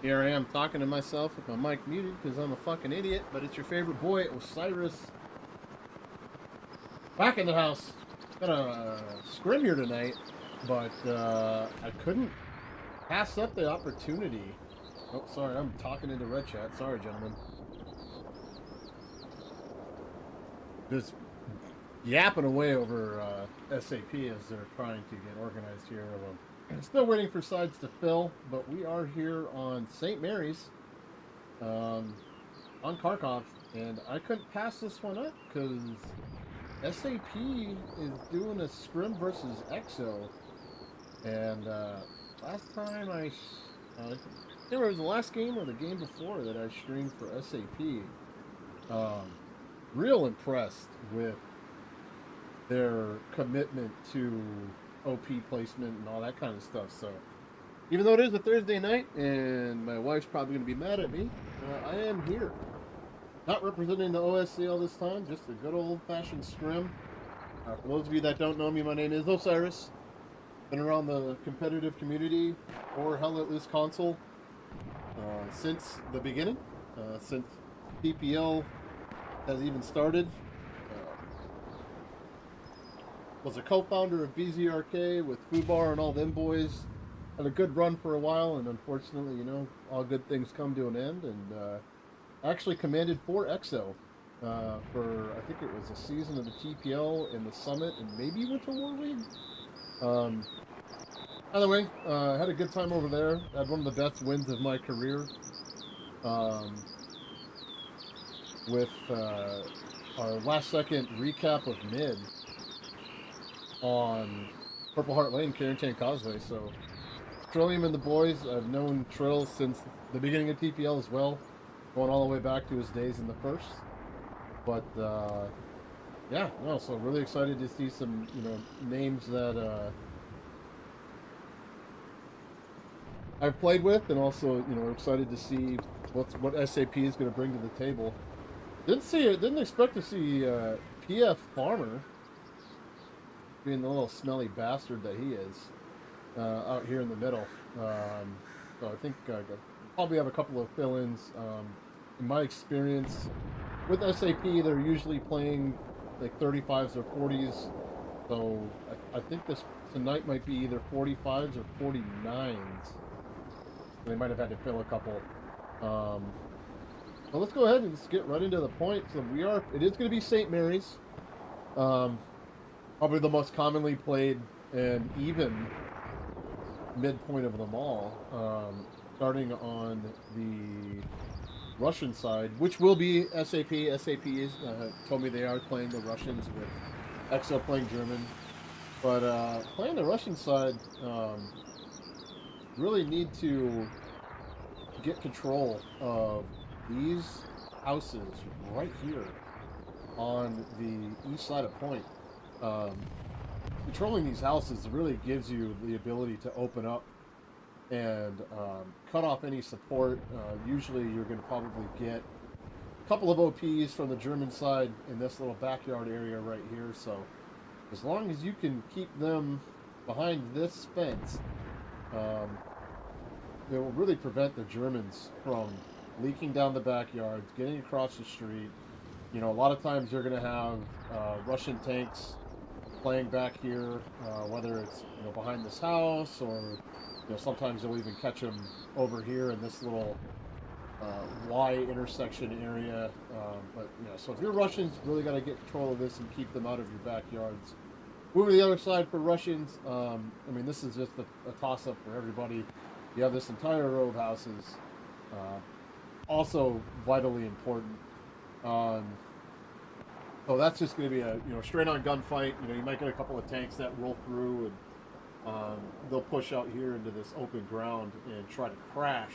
Here I am talking to myself with my mic muted because I'm a fucking idiot, but it's your favorite boy, Osiris, back in the house. Got a scrim here tonight, but I couldn't pass up the opportunity. Oh, sorry, I'm talking into Red Chat. Sorry, gentlemen. Just yapping away over SAP as they're trying to get organized here. Still waiting for sides to fill, but we are here on St. Mary's. On Kharkov, and I couldn't pass this one up because SAP is doing a Scrim versus EXO, and last time I can't remember, it was the last game or the game before that I streamed for SAP. Real impressed with their commitment to OP placement and all that kind of stuff. So even though it is a Thursday night and my wife's probably going to be mad at me, I am here. Not representing the OSCL this time, just a good old-fashioned scrim. For those of you that don't know me, my name is Osiris. Been around the competitive community, or hell, at least console, since the beginning. Since PPL has even started. Was a co-founder of BZRK with Fubar and all them boys. Had a good run for a while, and unfortunately, you know, all good things come to an end. And actually commanded for EXO for, I think it was a season of the TPL and the Summit, and maybe Winter War League. Either way, had a good time over there. Had one of the best wins of my career. With our last second recap of mid on Purple Heart Lane, Carrington Causeway. So Trillium and the boys, I've known Trill since the beginning of TPL as well, going all the way back to his days in the first. But yeah, no, so really excited to see some, you know, names that I've played with, and also, you know, excited to see what SAP is going to bring to the table. Didn't expect to see PF Farmer, being the little smelly bastard that he is, out here in the middle. So I think I probably have a couple of fill-ins. In my experience with SAP, they're usually playing like 35s or 40s. So I think this tonight might be either 45s or 49s. They might have had to fill a couple. So let's go ahead and just get right into the point. So it is going to be St. Mary's. Probably the most commonly played and even midpoint of them all. Starting on the Russian side, which will be SAP. SAP is, told me they are playing the Russians with EXO playing German. But playing the Russian side, really need to get control of these houses right here on the east side of Point. Controlling these houses really gives you the ability to open up and cut off any support. Usually you're going to probably get a couple of OPs from the German side in this little backyard area right here. So as long as you can keep them behind this fence, it will really prevent the Germans from leaking down the backyards, getting across the street. You know, a lot of times you're going to have Russian tanks playing back here, whether it's, you know, behind this house, or, you know, sometimes you'll even catch them over here in this little Y intersection area. But, you know, so if you're Russians, you really got to get control of this and keep them out of your backyards. Moving to the other side for Russians, I mean, this is just a toss-up for everybody. You have this entire row of houses, also vitally important. So that's just going to be a, you know, straight-on gunfight. You know, you might get a couple of tanks that roll through, and they'll push out here into this open ground and try to crash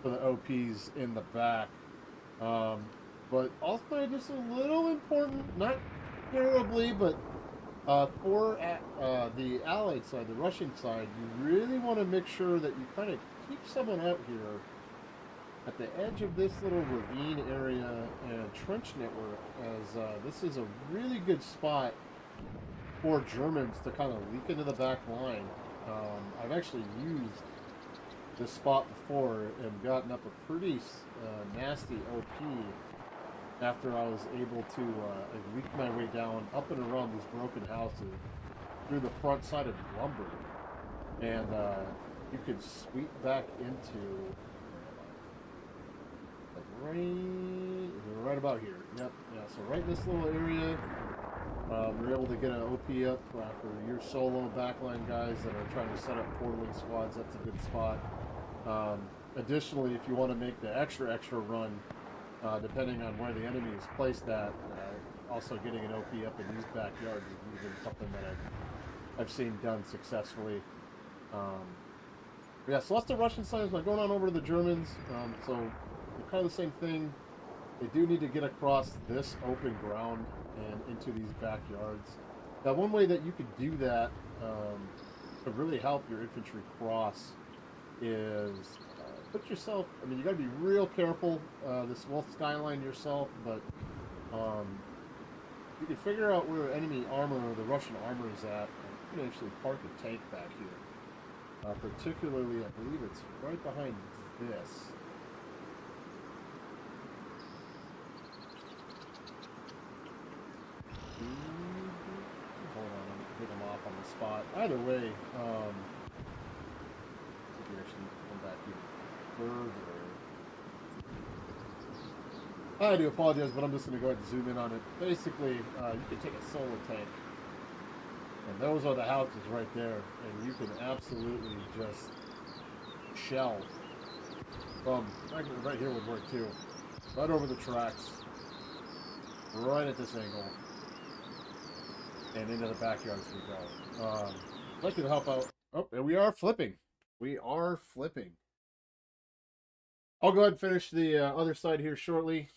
for the OPs in the back. But also just a little important, not terribly, but for the Allied side, the Russian side, you really want to make sure that you kind of keep someone out here at the edge of this little ravine area and trench network, as this is a really good spot for Germans to kind of leak into the back line. I've actually used this spot before and gotten up a pretty nasty OP after I was able to leak my way down up and around these broken houses through the front side of lumber. And you could sweep back into like right about here. Yep, yeah. So right in this little area, we're able to get an OP up for your solo backline guys that are trying to set up portaling squads. That's a good spot. Additionally, if you want to make the extra run, depending on where the enemy is placed at, also getting an OP up in these backyards is even something that I've seen done successfully. Yeah, so lots of Russian signs not going on over to the Germans. So they're kind of the same thing. They do need to get across this open ground and into these backyards. Now, one way that you could do that to really help your infantry cross is put yourself. I mean, you got to be real careful. This wolf skyline yourself, but you can figure out where enemy armor or the Russian armor is at. You can actually park a tank back here. Particularly, I believe it's right behind this. Hold on, I'm gonna pick them off on the spot. Either way, we can actually come back even further. I do apologize, but I'm just going to go ahead and zoom in on it. Basically, you can take a solar tank, and those are the houses right there, and you can absolutely just shell from right here would work too, right over the tracks, right at this angle, and into the backyards we go. I'd like to help out. Oh, and we are flipping. We are flipping. I'll go ahead and finish the other side here shortly.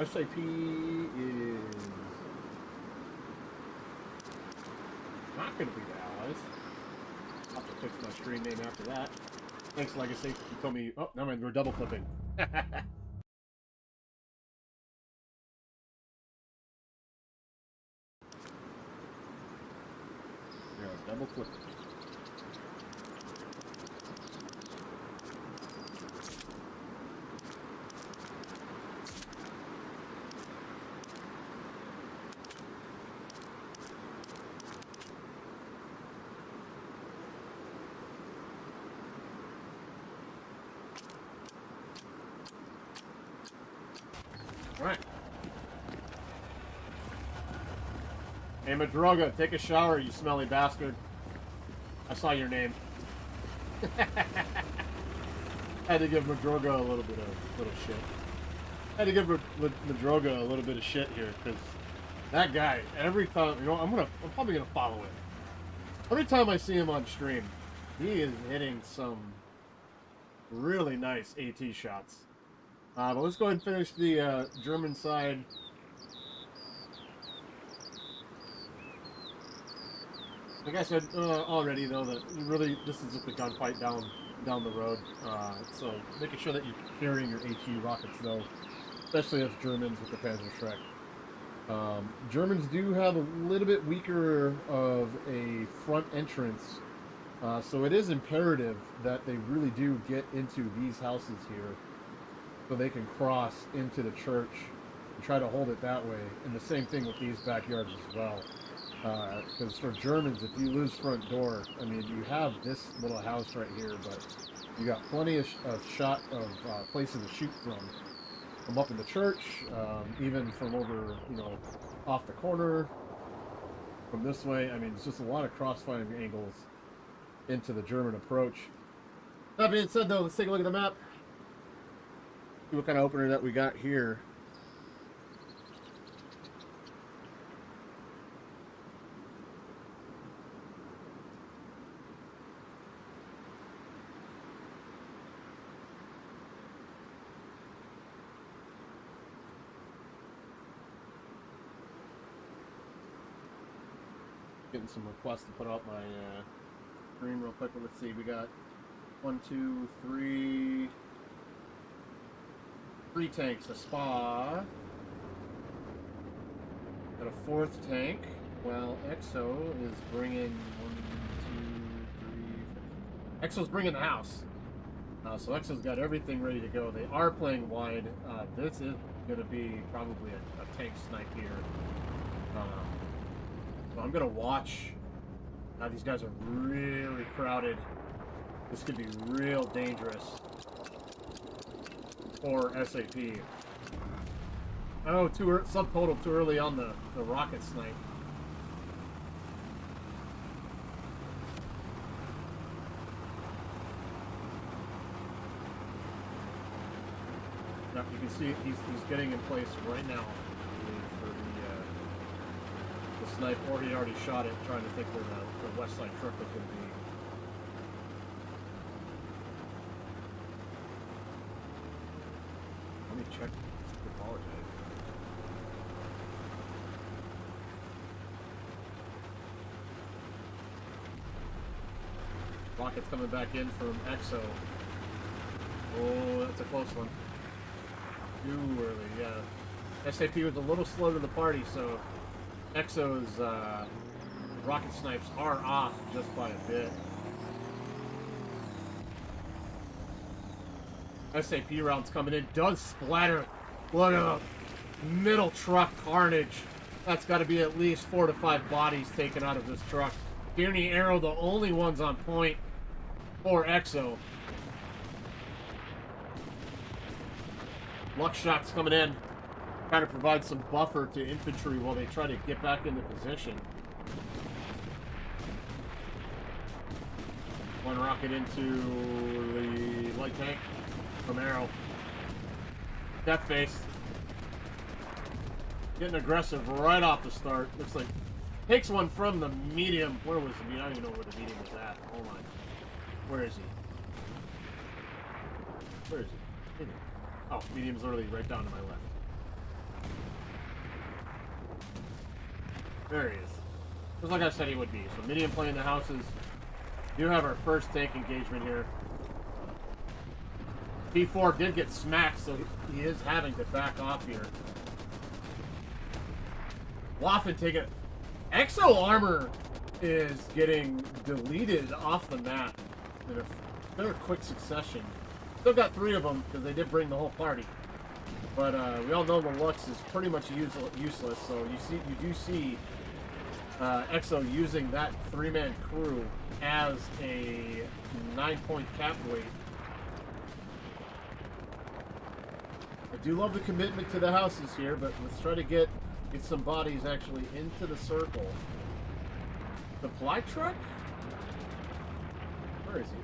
SaP is not going to be the Allies. I'll have to fix my screen name after that. Thanks, Legacy. You told me. Oh, no, man, we're double flipping. Yeah, double flipping. Right. Hey, Madroga, take a shower, you smelly bastard. I saw your name. Had to give Madroga a little shit. Had to give Madroga a little bit of shit here, because that guy, every time, you know, I'm probably gonna follow him. Every time I see him on stream, he is hitting some really nice AT shots. But let's go ahead and finish the German side. Like I said already, though, that really this is just a gunfight down the road. So making sure that you're carrying your HE rockets, though, especially as Germans with the Panzerschreck. Germans do have a little bit weaker of a front entrance, so it is imperative that they really do get into these houses here, so they can cross into the church and try to hold it that way. And the same thing with these backyards as well. Because for Germans, if you lose front door, I mean, you have this little house right here, but you got plenty of places to shoot from up in the church, even from over, you know, off the corner, from this way. I mean, it's just a lot of crossfiring angles into the German approach. That being said, though, let's take a look at the map. See what kind of opener that we got here. Getting some requests to put out my screen real quick. But let's see, we got 1, 2, 3 tanks, a spa, got a 4th tank, Well, EXO is bringing one, two, three, four. EXO's bringing the house. So EXO's got everything ready to go. They are playing wide. This is going to be probably a tank snipe here. So I'm going to watch. These guys are really crowded. This could be real dangerous for SaP. Oh, subtotal too early on the rocket snipe. Yep, you can see he's getting in place right now for the snipe, or he already shot it, trying to think where the west side truck was going to be. Let me check. Apologize. Rocket's coming back in from EXO. Oh, that's a close one. Too early, yeah. SaP was a little slow to the party, so EXO's rocket snipes are off just by a bit. SaP rounds coming in, does splatter. Look at the middle truck carnage. That's got to be at least 4 to 5 bodies taken out of this truck. Tierney Arrow, the only ones on point for EXO. Luck shots coming in, trying to provide some buffer to infantry while they try to get back into position. One rocket into the light tank from Arrow. Death face. Getting aggressive right off the start. Looks like takes one from the medium. Where was the medium? I don't even know where the medium was at. Hold on. Where is he? Where is he? Medium. Oh, medium's literally right down to my left. There he is. Just like I said he would be. So medium playing the houses. Do have our first tank engagement here. P4 did get smacked, so he is having to back off here. Waffen taking it. EXO armor is getting deleted off the map in a very quick succession. Still got 3 of them because they did bring the whole party. But we all know the Lux is pretty much useless, so you do see EXO using that 3-man crew as a 9-point cap weight. I do love the commitment to the houses here, but let's try to get some bodies actually into the circle. Supply truck? Where is he?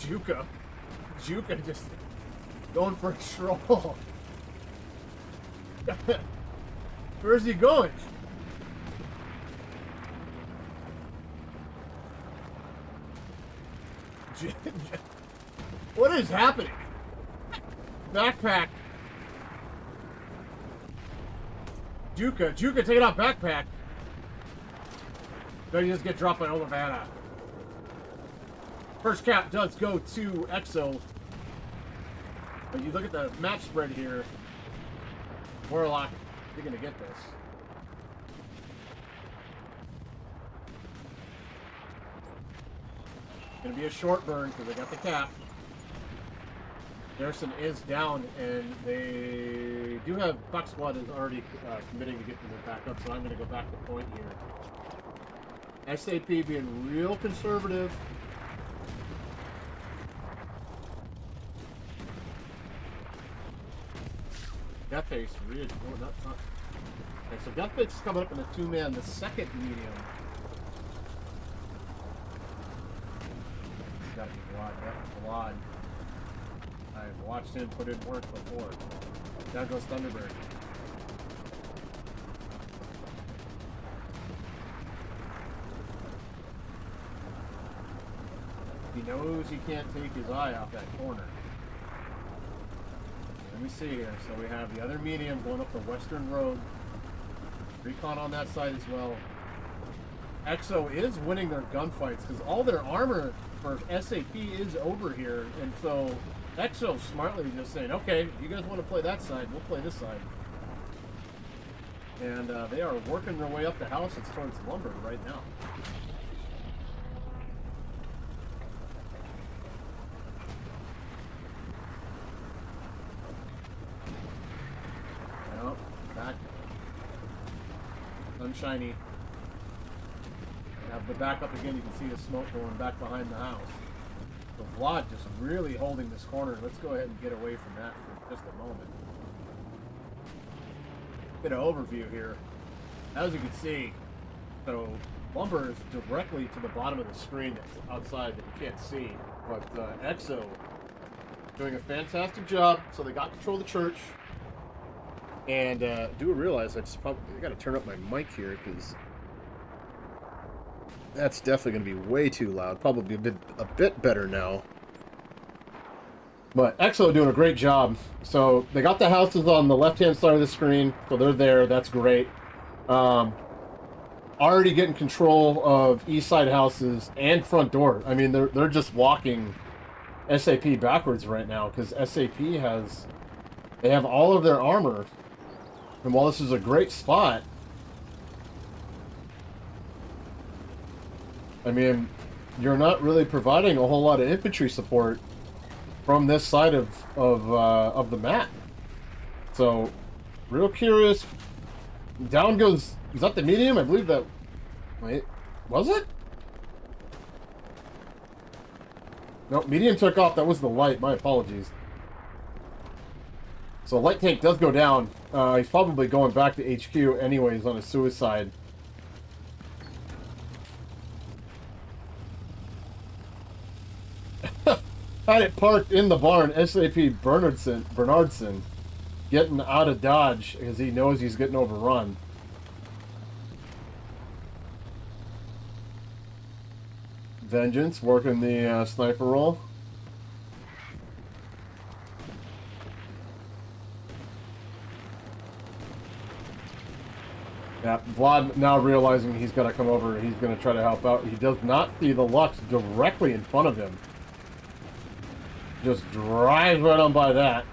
Juka just going for a stroll. Where's he going? What is happening? Backpack. Juka taking out backpack. Then you just get dropped by Olivana. First cap does go to EXO. But you look at the map spread here. Warlock, you're going to get this. Going to be a short burn because they got the cap. Garrison is down, and they do have Buck Squad is already committing to getting them back up, so I'm going to go back to point here. SaP being real conservative. Deathface, really. Oh, not. Okay, so Deathface is coming up in the 2-man, the second medium. It's got to be Vlad. Yep, Vlad. I've watched him put in work before. Down goes Thunderbird. He knows he can't take his eye off that corner. Let me see here. So we have the other medium going up the western road. Recon on that side as well. EXO is winning their gunfights because all their armor for SaP is over here, and so EXO smartly just saying, okay, you guys want to play that side, we'll play this side. And they are working their way up the houses towards lumber right now. Well, back. Sunshiny. Have the back up again, you can see the smoke going back behind the house. So Vlad just really holding this corner. Let's go ahead and get away from that for just a moment. Bit of overview here. As you can see, so lumber is directly to the bottom of the screen that's outside that you can't see. But EXO doing a fantastic job. So they got control of the church. And do realize I got to turn up my mic here because that's definitely going to be way too loud. Probably a bit better now. But EXO doing a great job. So they got the houses on the left-hand side of the screen. So they're there. That's great. Already getting control of east side houses and front door. I mean, they're just walking SaP backwards right now because SaP they have all of their armor. And while this is a great spot, I mean, you're not really providing a whole lot of infantry support from this side of the map. So, real curious. Down goes. Is that the medium? I believe that. Wait, was it? No, medium took off. That was the light. My apologies. So light tank does go down. He's probably going back to HQ anyways on a suicide. Had it parked in the barn. SaP Bernardson getting out of dodge because he knows he's getting overrun. Vengeance working the sniper role. Yeah, Vlad now realizing he's got to come over, he's going to try to help out. He does not see the Lux directly in front of him. Just drives right on by that.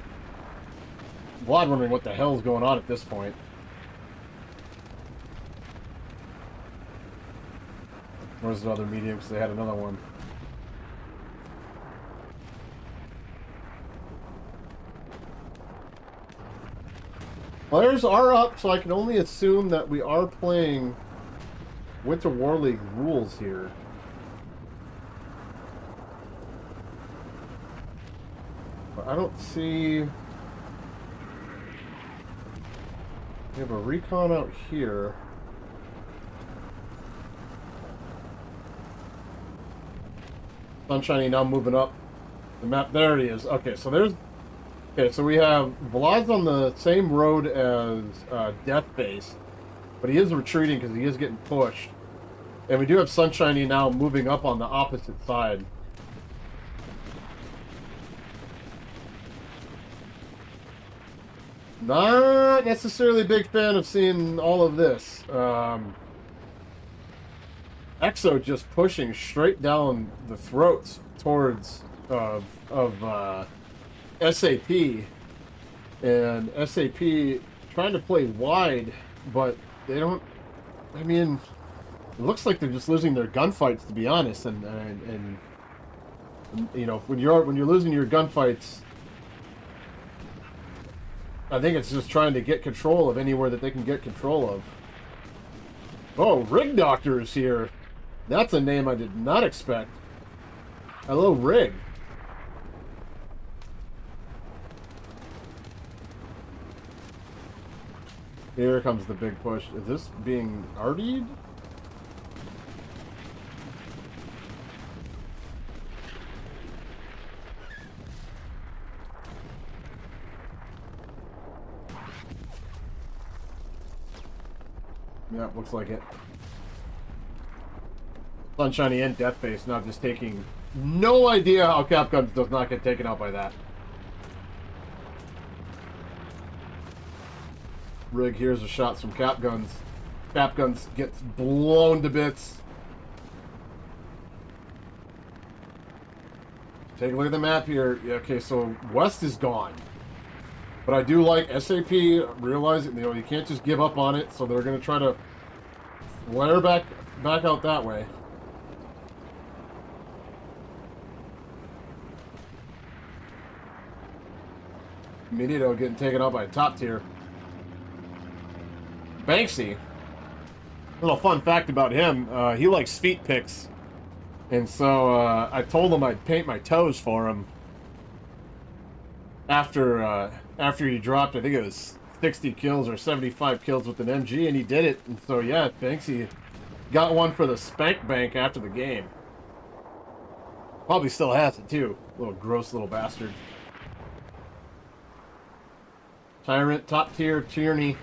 Vlad wondering what the hell is going on at this point. Where's the other medium? Because they had another one. Players are up, so I can only assume that we are playing Winter War League rules here. But I don't see... We have a recon out here. Sunshiny now moving up the map. There it is. Okay, so there's... Okay, so we have Vlad's on the same road as Death Base, but he is retreating because he is getting pushed. And we do have Sunshiny now moving up on the opposite side. Not necessarily a big fan of seeing all of this. EXO just pushing straight down the throats towards SaP, and SaP trying to play wide, but they don't. I mean, it looks like they're just losing their gunfights, to be honest. And you know, when you're losing your gunfights, I think it's just trying to get control of anywhere that they can get control of. Oh, Rig Doctor is here. That's a name I did not expect. Hello, Rig. Here comes the big push. Is this being RD'd? Yeah, looks like it. Sunshiny and Deathface now just taking no idea how Cap Guns does not get taken out by that. Rig here's a shot from Cap Guns. Cap guns gets blown to bits. Take a look at the map here. Yeah, okay, so West is gone. But I do like SaP realizing, you know, you can't just give up on it, so they're going to try to flare back out that way. Minito getting taken out by a top tier. Banksy. A little fun fact about him, he likes feet pics. And so I told him I'd paint my toes for him after he dropped, I think it was 60 kills or 75 kills with an MG, and he did it. And so yeah, Banksy got one for the spank bank after the game. Probably still has it too. Little gross little bastard. Tyrant, top tier, Tierney.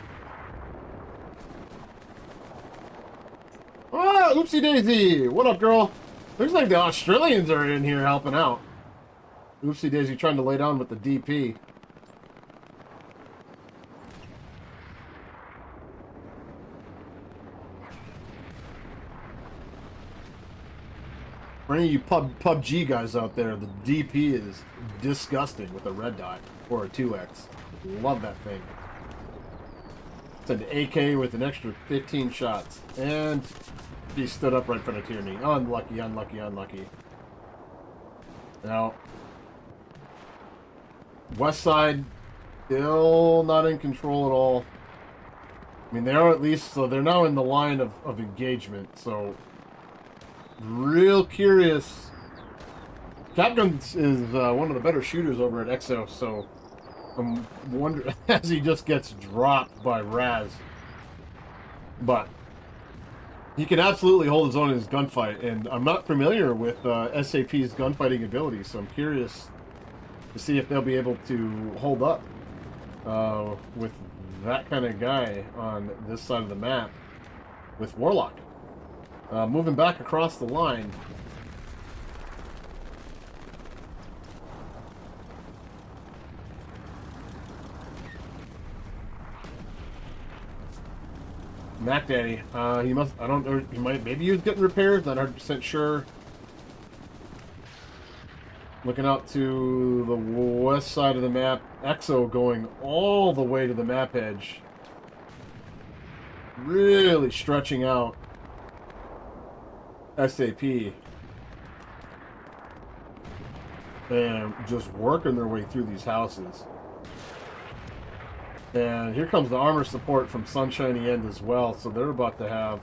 Oh, oopsie daisy! What up, girl? Looks like the Australians are in here helping out. Oopsie daisy trying to lay down with the DP. For any of you PUBG guys out there, the DP is disgusting with a red dot or a 2x. Love that thing. It's an AK with an extra 15 shots. And he stood up right in front of Tierney. Unlucky, unlucky, unlucky. Now, West Side still not in control at all. I mean, they are at least, so they're now in the line of engagement, so real curious. Capguns is one of the better shooters over at EXO, so I'm wondering as he just gets dropped by Raz. But he can absolutely hold his own in his gunfight, and I'm not familiar with SaP's gunfighting ability, so I'm curious to see if they'll be able to hold up with that kind of guy on this side of the map with Warlock. Moving back across the line. Mac Daddy, he must, I don't know, he might, maybe he was getting repairs, not 100% sure. Looking out to the west side of the map, EXO going all the way to the map edge. Really stretching out SaP. And just working their way through these houses. And here comes the armor support from Sunshiny End as well, so they're about to have,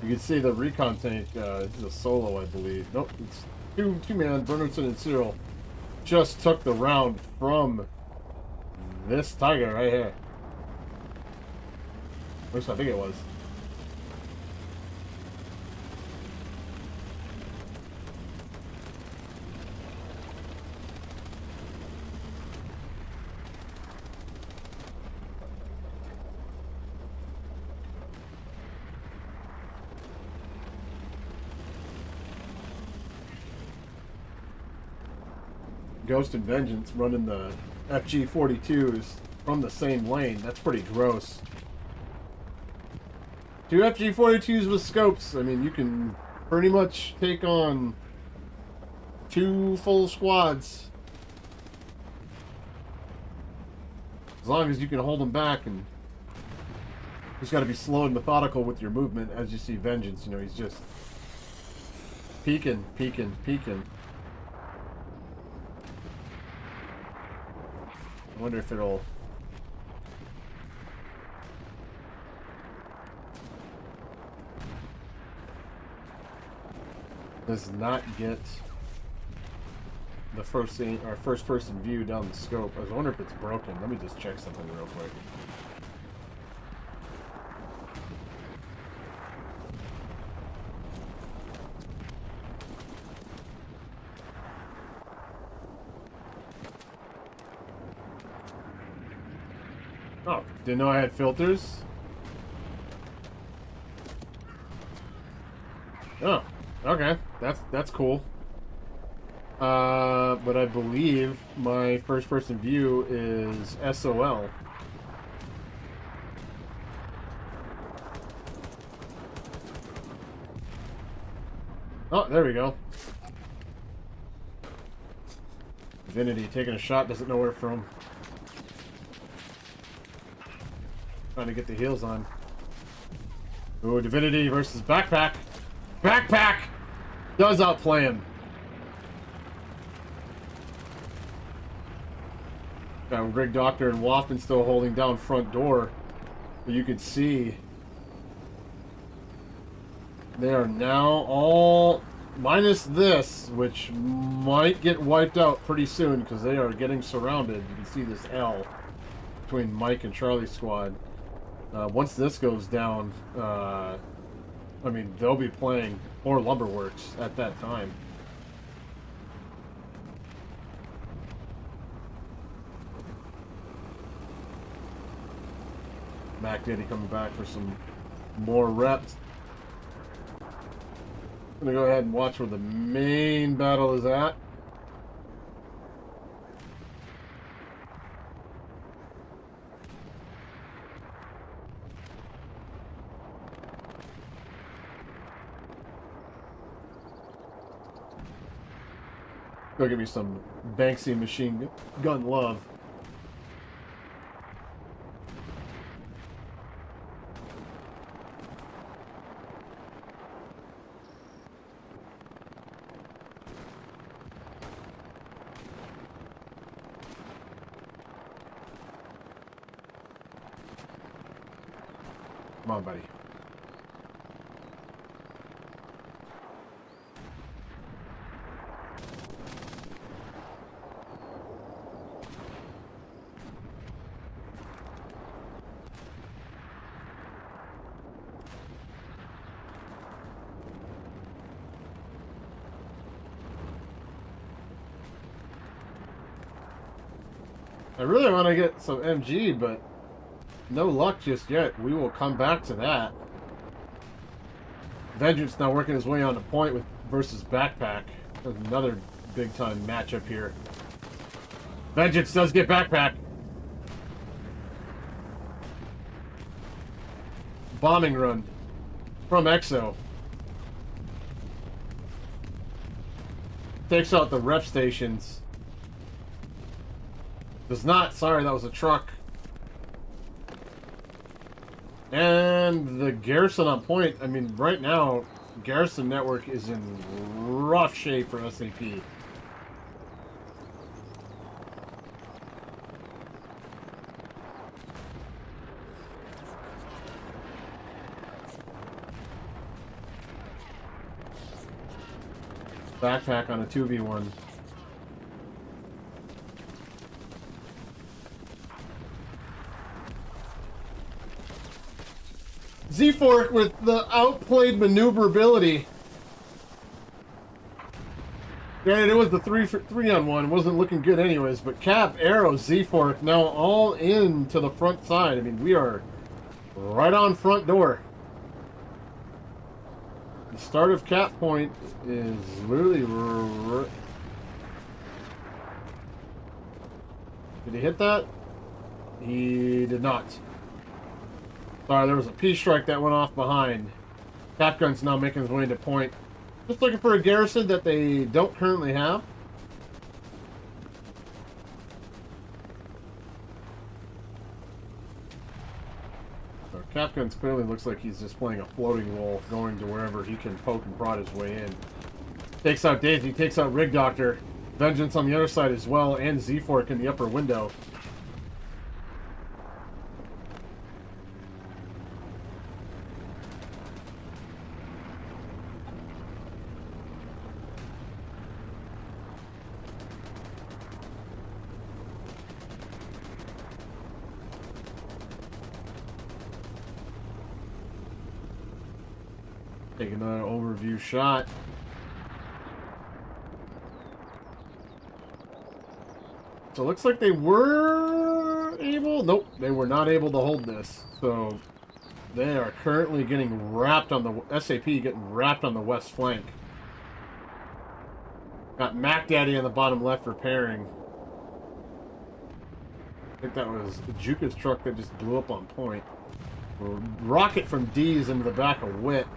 you can see the recon tank, it's a solo, I believe. Nope, it's two-man, Bernardson and Cyril just took the round from this Tiger right here. At least I think it was. Ghost and Vengeance running the FG-42s from the same lane. That's pretty gross. 2 FG-42s with scopes. I mean, you can pretty much take on 2 full squads. As long as you can hold them back, and you just got to be slow and methodical with your movement. As you see Vengeance, you know, he's just peeking, peeking, peeking. I wonder if it'll... does not get the first thing, or first person view down the scope. I was wondering if it's broken. Let me just check something real quick. Oh, didn't know I had filters. Oh, okay. That's cool. But I believe my first person view is SOL. Oh, there we go. Divinity taking a shot, doesn't know where from. Trying to get the heals on. Ooh, Divinity versus Backpack. Backpack does outplay him. Got Rig Doctor and Waffman still holding down front door. But you can see they are now all minus this, which might get wiped out pretty soon because they are getting surrounded. You can see this L between Mike and Charlie's squad. Once this goes down, I mean, they'll be playing more Lumberworks at that time. Mac Daddy coming back for some more reps. I'm gonna go ahead and watch where the main battle is at. Go give me some Banksy machine gun love. Come on, buddy. I really want to get some MG, but no luck just yet. We will come back to that. Vengeance now working his way on the point with versus Backpack. There's another big time matchup here. Vengeance does get Backpack. Bombing run from EXO. Takes out the rep stations. Does not. Sorry, that was a truck. And the garrison on point. I mean, right now, garrison network is in rough shape for SaP. Backpack on a 2v1. Z-Fork with the outplayed maneuverability. Granted, it was the 3-on-1. It wasn't looking good anyways, but Cap, Arrow, Z-Fork now all in to the front side. I mean, we are right on front door. The start of Cap Point is literally... Did he hit that? He did not. Sorry, there was a P-strike that went off behind. Cap Gun's now making his way into point. Just looking for a garrison that they don't currently have. So Cap Gun's clearly looks like he's just playing a floating role, going to wherever he can poke and prod his way in. Takes out Daisy, takes out Rig Doctor. Vengeance on the other side as well, and Z-Fork in the upper window. Take another overview shot. So it looks like they were able... Nope, they were not able to hold this. So they are currently getting wrapped on the... SaP getting wrapped on the west flank. Got Mac Daddy on the bottom left repairing. I think that was Juka's truck that just blew up on point. Rocket from D's into the back of Wit.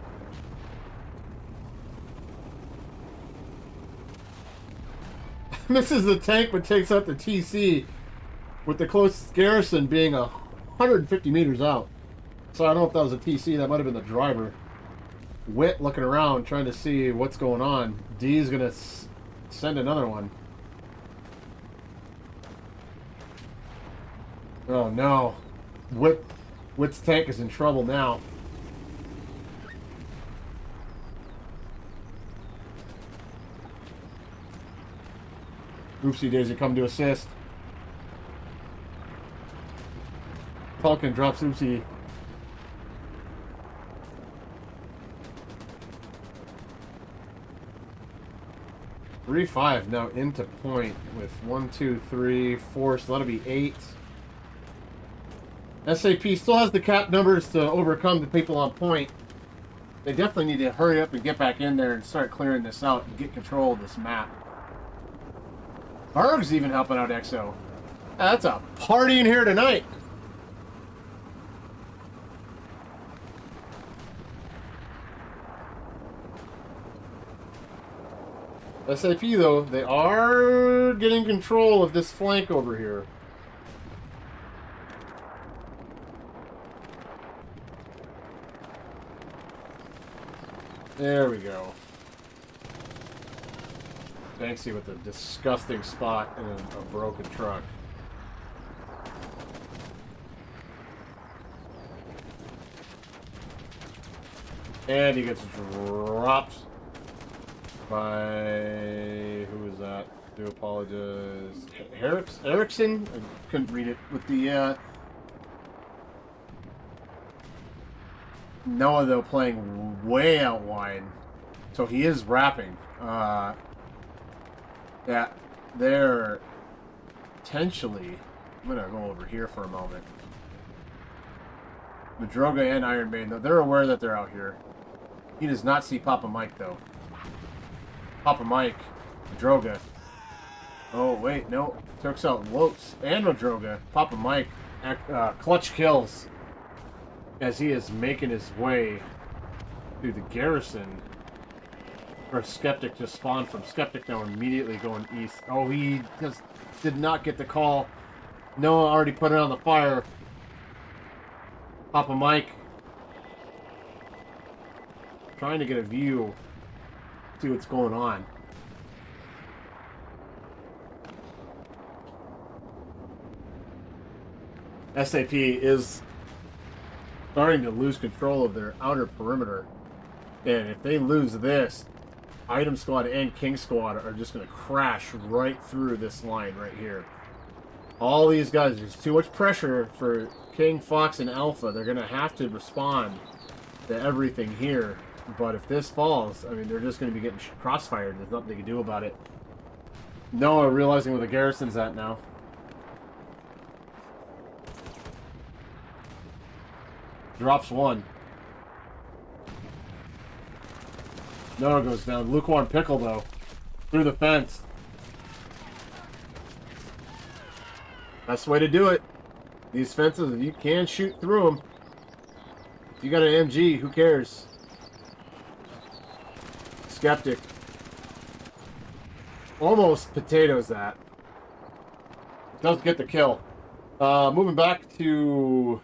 Misses the tank but takes out the TC with the closest garrison being 150 meters out. So I don't know if that was a TC. That might have been the driver. Wit looking around trying to see what's going on. D is going to send another one. Oh no. Wit's tank is in trouble now. Oopsie daisy come to assist. Falcon drops Oopsie. Three, 5 now into point with 1, 2, 3, 4, so that'll be 8. SaP still has the cap numbers to overcome the people on point. They definitely need to hurry up and get back in there and start clearing this out and get control of this map. Berg's even helping out EXO. That's a party in here tonight. SaP, though, they are getting control of this flank over here. There we go. Banksy with a disgusting spot in a broken truck. And he gets dropped by... who was that? I do apologize. Erickson? I couldn't read it. With the... Noah, though, playing way out wide. So he is wrapping. Yeah, they're potentially... I'm going to go over here for a moment. Madroga and Iron Maiden, though, they're aware that they're out here. He does not see Papa Mike, though. Papa Mike, Madroga. Oh, wait, no. Turks out Lopes and Madroga. Papa Mike, clutch kills as he is making his way through the garrison. Or Skeptic just spawned from Skeptic now immediately going east. Oh, he just did not get the call. Noah already put it on the fire. Papa Mike trying to get a view, see what's going on. SaP is starting to lose control of their outer perimeter. And if they lose this, Item Squad and King Squad are just going to crash right through this line right here. All these guys, there's too much pressure for King, Fox, and Alpha. They're going to have to respond to everything here. But if this falls, I mean, they're just going to be getting crossfired. There's nothing they can do about it. Noah realizing where the garrison's at now. Drops one. Noah goes down. Lukewarm Pickle, though. Through the fence. Best way to do it. These fences, you can shoot through them. If you got an MG, who cares? Skeptic. Almost potatoes that. Does get the kill. Moving back to...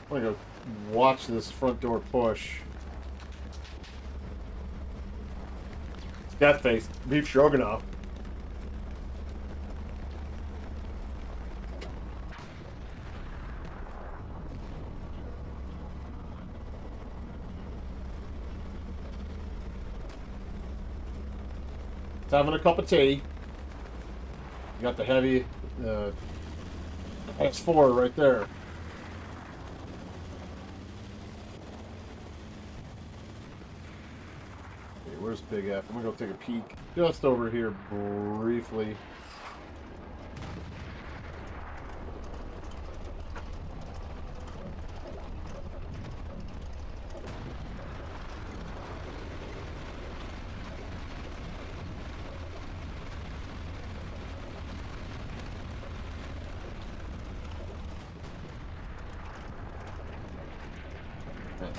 I'm going to go watch this front door push. Death face. Beef Stroganoff. Having a cup of tea. You got the heavy S4 right there. Okay, where's Big F? I'm gonna go take a peek just over here briefly.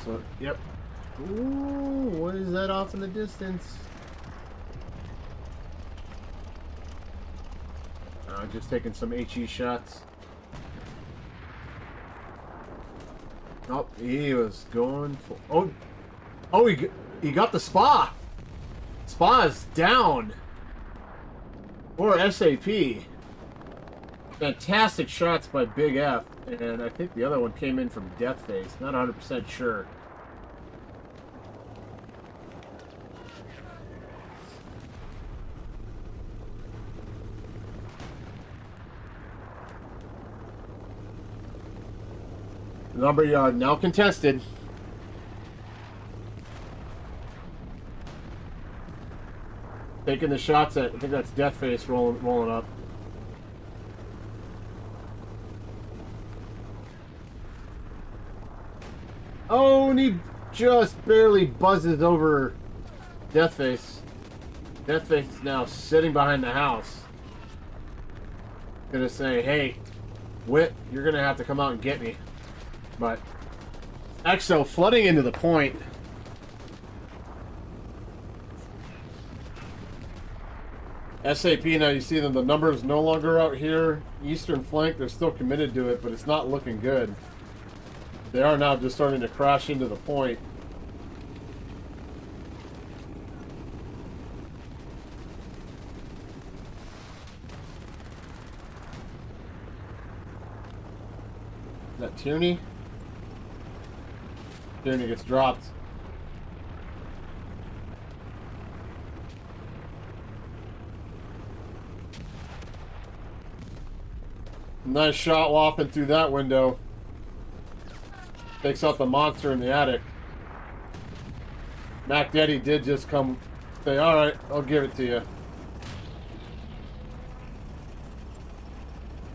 So, yep. Ooh, what is that off in the distance? Just taking some HE shots. Oh, he was going for... Oh, he got the SPA. SPA is down. Or SaP. Fantastic shots by Big F. And I think the other one came in from Death Face. Not 100% sure. Lumberyard now contested. Taking the shots at, I think that's Deathface rolling up. Oh, and he just barely buzzes over Deathface. Deathface is now sitting behind the house. Gonna say, hey, Wit, you're gonna have to come out and get me. But EXO flooding into the point. SaP, now you see them, the numbers no longer out here. Eastern flank, they're still committed to it, but it's not looking good. They are now just starting to crash into the point. Is that Tierney? Tierney gets dropped. Nice shot wafting through that window. Takes out the monster in the attic. Mac Daddy did just come say, alright, I'll give it to you.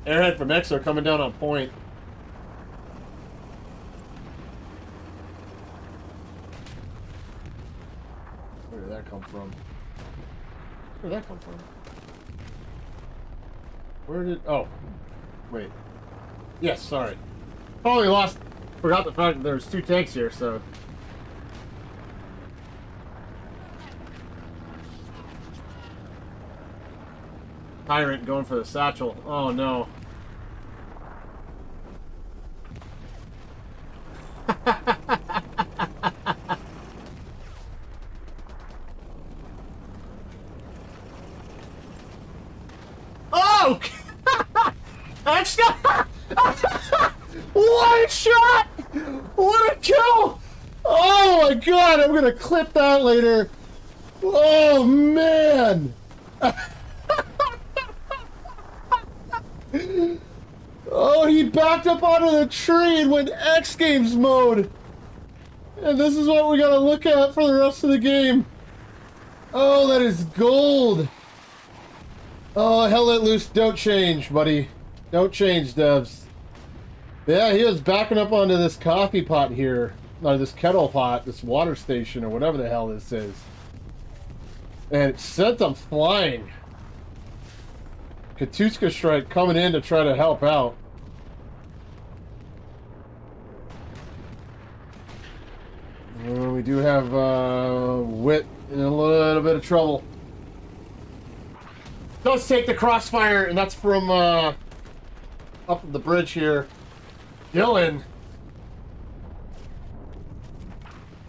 Airhead from EXO coming down on point. Where did that come from? Where did that come from? Where did... Oh. Wait. Yes, sorry. Totally lost... Forgot the fact that there's two tanks here, so... Tyrant going for the satchel. Oh, no. Oh! What a shot! What a kill! Oh my god, I'm gonna clip that later. Oh man! Oh, he backed up onto the tree and went X Games mode. And this is what we gotta look at for the rest of the game. Oh, that is gold. Oh, hell let loose. Don't change, buddy. Don't change, devs. Yeah, he was backing up onto this coffee pot here. Or this kettle pot, this water station, or whatever the hell this is. And it sent them flying. Katuska Strike coming in to try to help out. We do have Wit in a little bit of trouble. Does take the crossfire, and that's from up the bridge here. Dylan,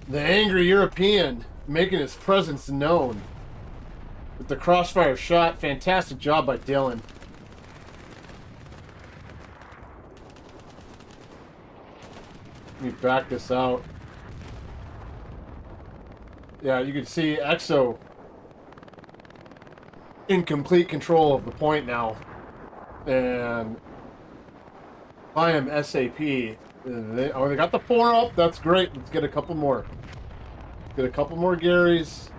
the angry European, making his presence known with the crossfire shot. Fantastic job by Dylan. Let me back this out. Yeah, you can see EXO in complete control of the point now. And I am SaP. They got the 4 up. That's great. Let's get a couple more. Get a couple more Garys.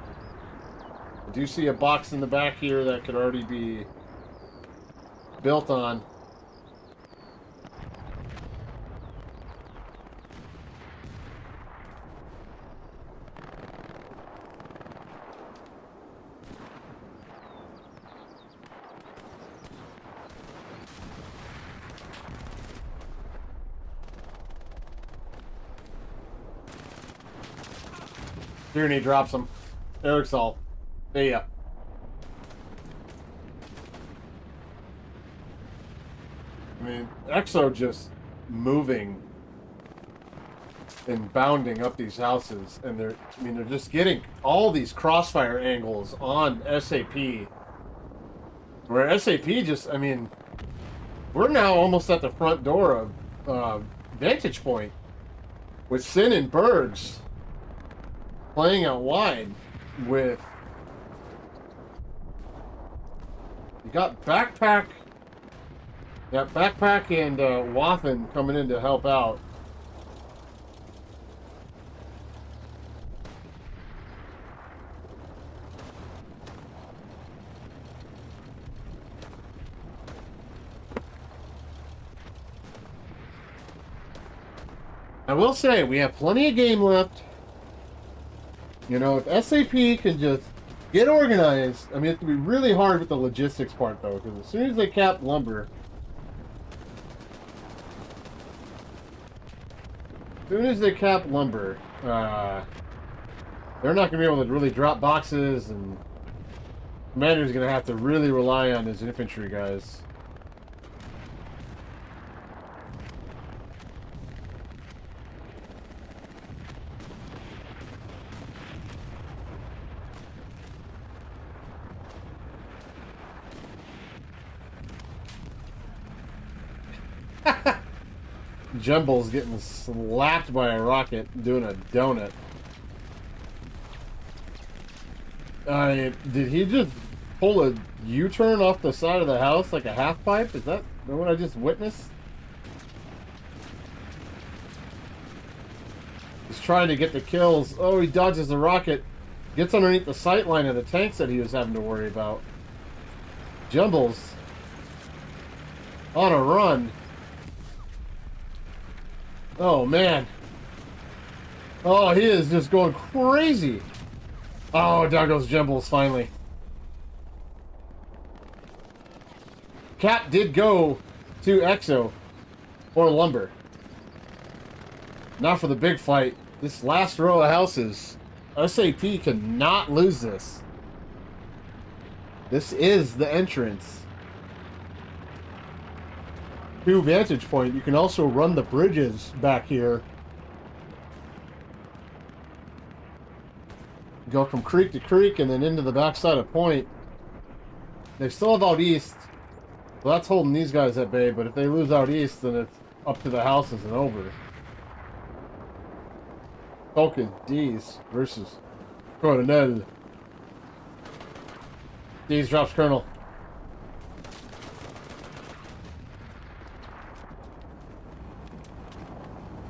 I do see a box in the back here that could already be built on. Tierney drops him. Eric's all. See ya. I mean, EXO just moving and bounding up these houses, and they're just getting all these crossfire angles on SaP. Where SaP just, we're now almost at the front door of Vantage Point with Sin and Bergs playing out wide with. You got Backpack. Yeah, Backpack and Wathen coming in to help out. I will say, we have plenty of game left. You know, if SaP can just get organized, I mean, it's going to be really hard with the logistics part, though, because as soon as they cap lumber, they're not going to be able to really drop boxes, and Commander's going to have to really rely on his infantry guys. Jumble's getting slapped by a rocket doing a donut. Did he just pull a U-turn off the side of the house like a half pipe? Is that what I just witnessed? He's trying to get the kills. Oh, he dodges the rocket. Gets underneath the sight line of the tanks that he was having to worry about. Jumble's on a run. Oh, man. Oh, he is just going crazy. Oh, down goes Jumbles finally. Cap did go to EXO or lumber. Not for the big fight. This last row of houses, SaP cannot lose this. This is the entrance to Vantage Point. You can also run the bridges back here. Go from creek to creek and then into the backside of Point. They still have out east, so that's holding these guys at bay, but if they lose out east, then it's up to the houses and over. Falcon D's versus Coronel. D's drops Colonel.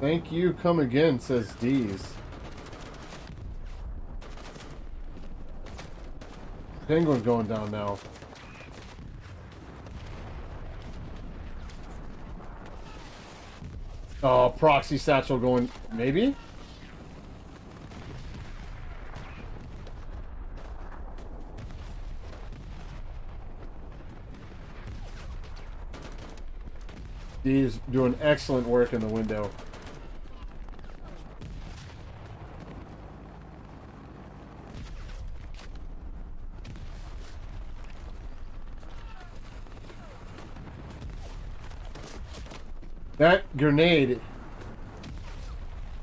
Thank you, come again, says D's. Penguin going down now. Oh, proxy satchel going, maybe? D's doing excellent work in the window. That grenade,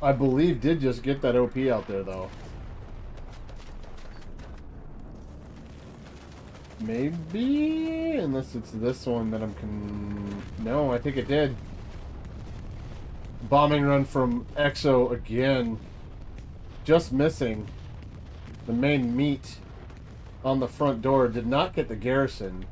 I believe, did just get that OP out there, though. Maybe? Unless it's this one that No, I think it did. Bombing run from EXO again. Just missing the main meat on the front door. Did not get the garrison.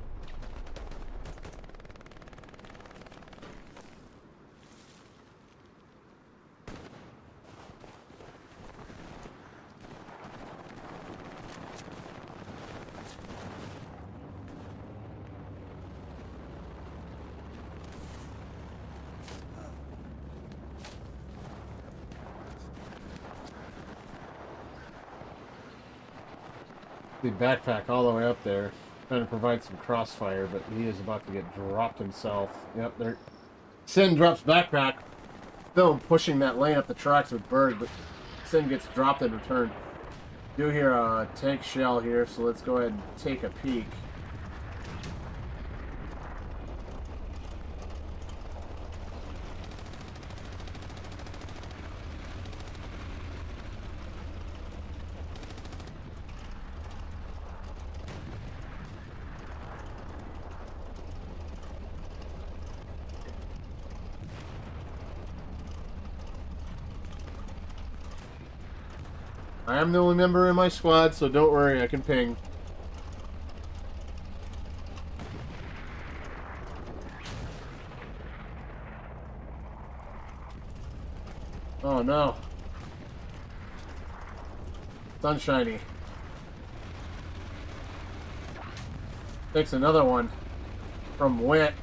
The backpack all the way up there, trying to provide some crossfire, but he is about to get dropped himself. Yep, there. Sin drops backpack. Still pushing that lane up the tracks with Berg, but Sin gets dropped in return. Do hear a tank shell here, so let's go ahead and take a peek. I am the only member in my squad, so don't worry, I can ping. Oh no. Sunshiny. Takes another one from Wick.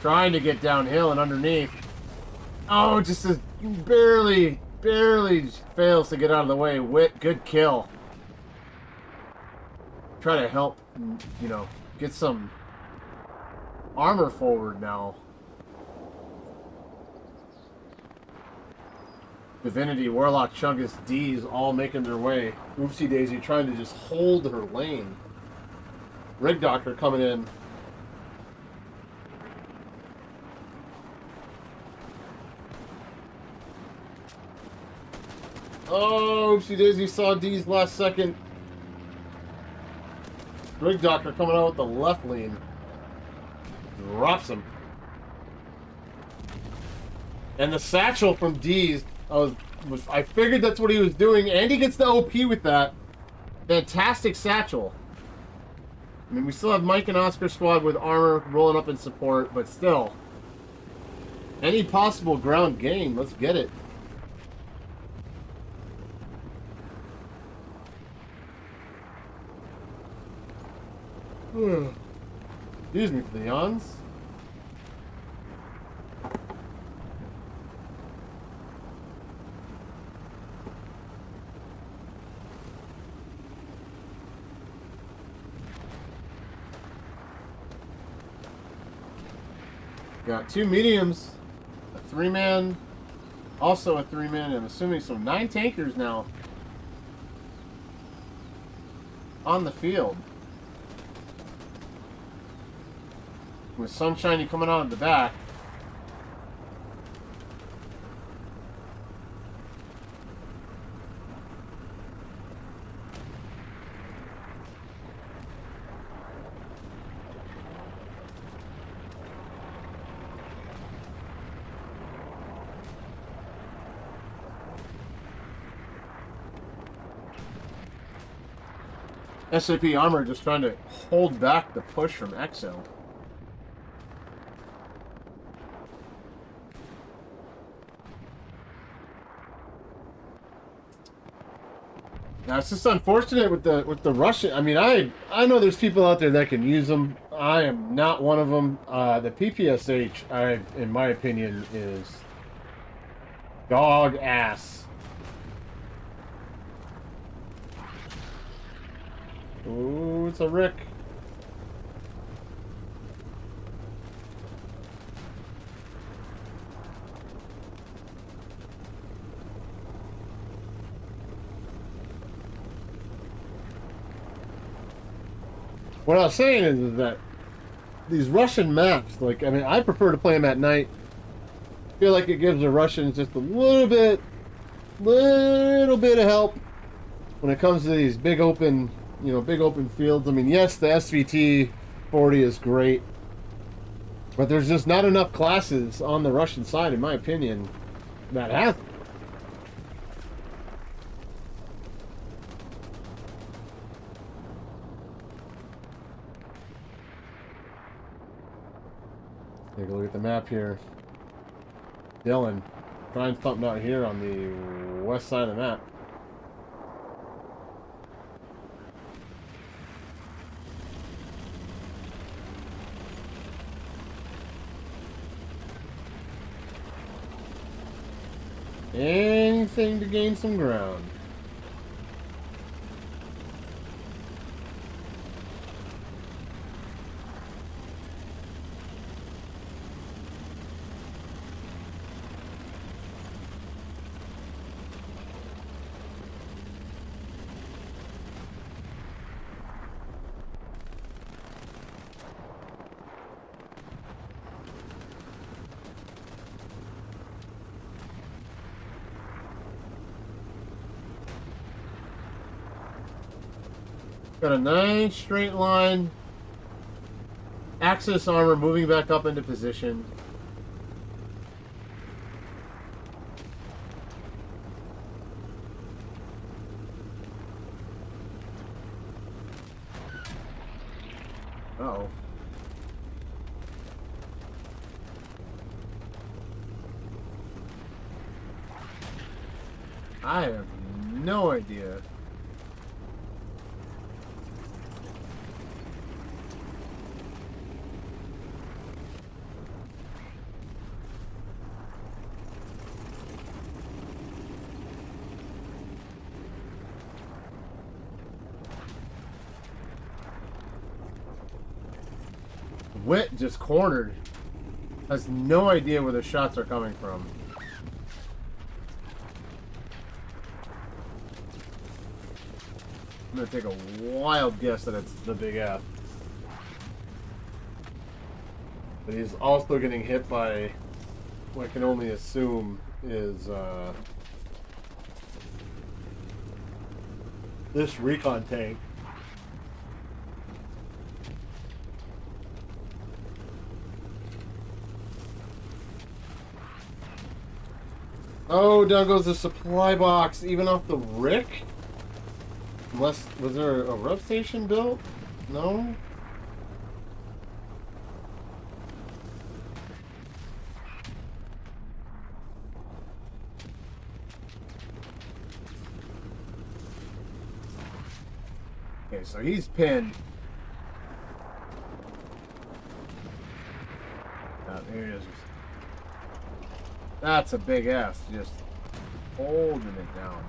Trying to get downhill and underneath. Oh, just barely fails to get out of the way. Wick, good kill. Try to help, you know, get some armor forward now. Divinity, Warlock, Chungus, D's all making their way. Oopsie Daisy trying to just hold her lane. Rig Doctor coming in. Oh, Oopsie Daisy saw D's last second. Rig Doctor coming out with the left lane. Drops him. And the satchel from D's, I figured that's what he was doing, and he gets the OP with that. Fantastic satchel. I mean, we still have Mike and Oscar squad with armor rolling up in support, but still. Any possible ground game, let's get it. Excuse me for the yawns. Got 2 mediums, a 3-man, also a 3-man, I'm assuming, so 9 tankers now on the field. With Sunshiny coming out of the back. SaP armor just trying to hold back the push from EXO. Now it's just unfortunate with the Russian. I mean, I know there's people out there that can use them. I am not one of them. The PPSH, in my opinion, is dog ass. Ooh, it's a Rick. What I was saying is that these Russian maps, like, I mean, I prefer to play them at night. I feel like it gives the Russians just a little bit of help when it comes to these big open, you know, big open fields. I mean, yes, the SVT 40 is great, but there's just not enough classes on the Russian side, in my opinion, that have them. Take a look at the map here. Dylan, trying something out here on the west side of the map. Anything to gain some ground. Got a nice straight line. Axis armor moving back up into position. Uh-oh. I have no idea. Wit just cornered. Has no idea where the shots are coming from. I'm gonna take a wild guess that it's the big F. But he's also getting hit by what I can only assume is this recon tank. Oh, down goes the supply box, even off the Rick? Unless, was there a rub station built? No? Okay, so he's pinned. There it is. That's a big S, just holding it down.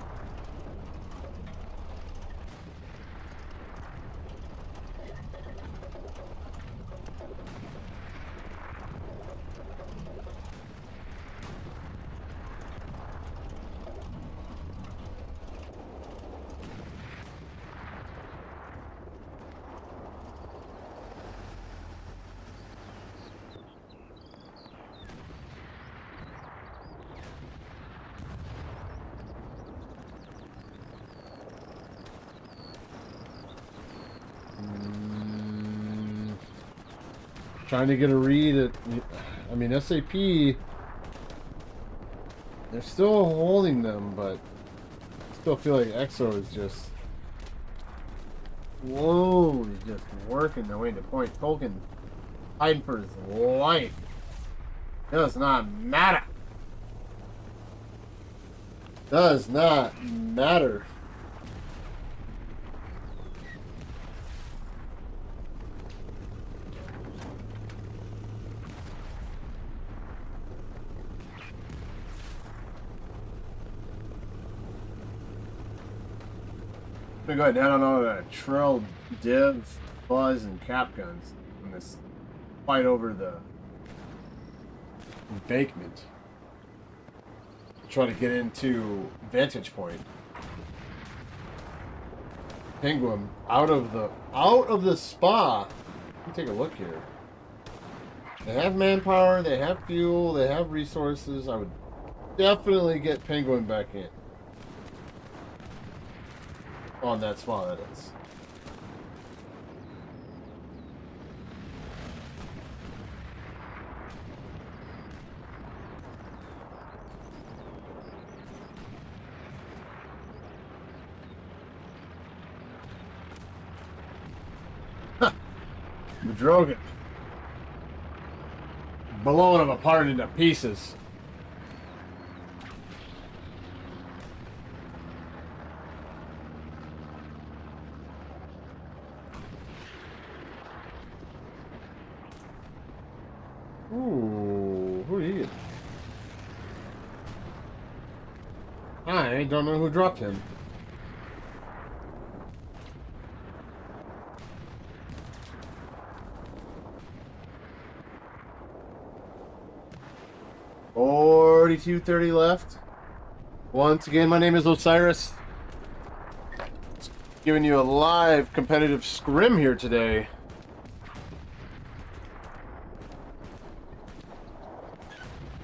Trying to get a read at, I mean, SaP, they're still holding them, but I still feel like EXO is just slowly just working their way to point. Tolkien hiding for his life. Does not matter. Does not matter. I'm gonna go ahead and head on over to Trill, Div, Buzz, and Cap Guns in this fight over the embankment. Try to get into Vantage Point. Penguin out of the spa. Let me take a look here. They have manpower, they have fuel, they have resources. I would definitely get Penguin back in. On that spa, that is. Drogan. Blowing them apart into pieces. Ooh, who are you? I don't know who dropped him. $42.30 left. Once again, my name is Osiris. Giving you a live competitive scrim here today.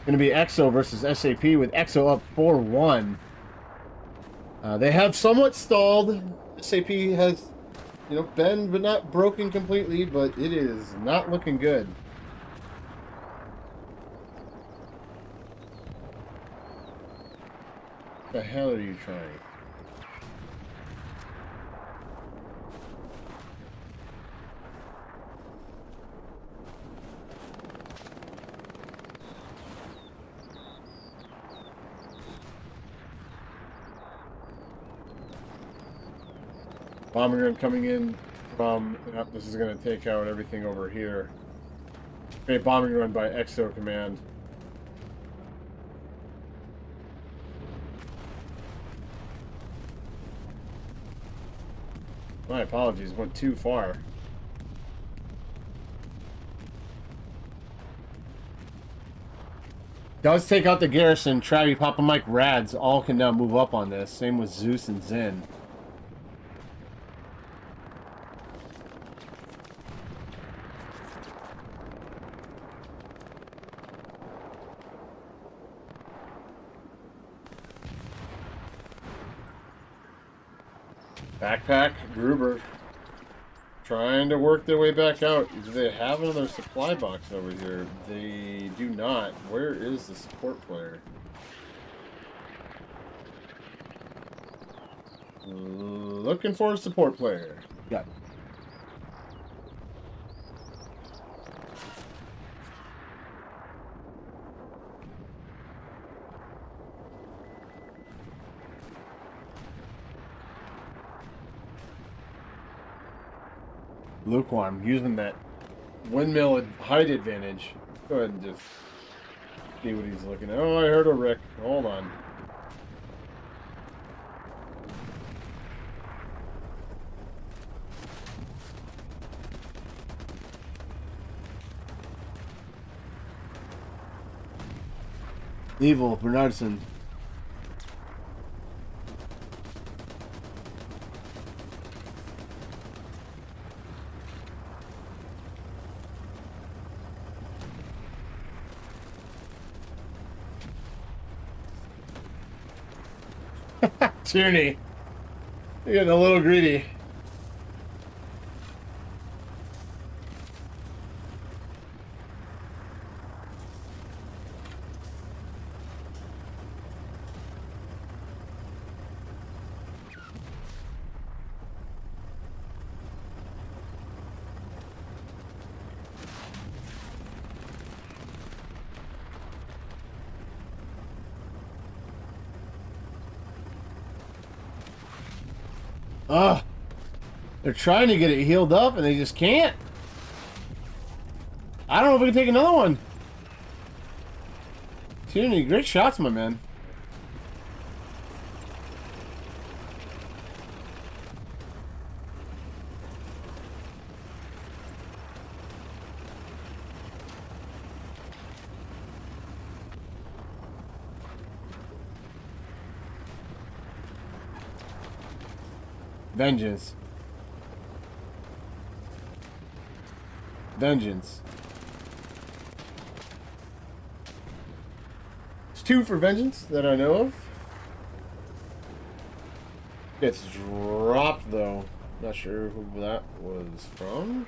Going to be EXO versus SaP with EXO up 4-1. They have somewhat stalled. SaP has, been but not broken completely, but it is not looking good. What the hell are you trying? Bombing run coming in from... Yep, this is going to take out everything over here. Okay, bombing run by EXO command. My apologies, went too far. Does take out the garrison. Travie, Papa Mike, Rads all can now move up on this. Same with Zeus and Zen. Backpack, Gruber. Trying to work their way back out. Do they have another supply box over here? They do not. Where is the support player? Looking for a support player. Got it. Lukewarm, using that windmill height advantage. Go ahead and just see what he's looking at. Oh, I heard a Rick. Hold on. Evil, Bernardson. Tierney. You're getting a little greedy. Ugh. They're trying to get it healed up and they just can't. I don't know if we can take another one. Tierney, great shots, my man. Vengeance. Vengeance. It's 2 for vengeance that I know of. Gets dropped though. Not sure who that was from.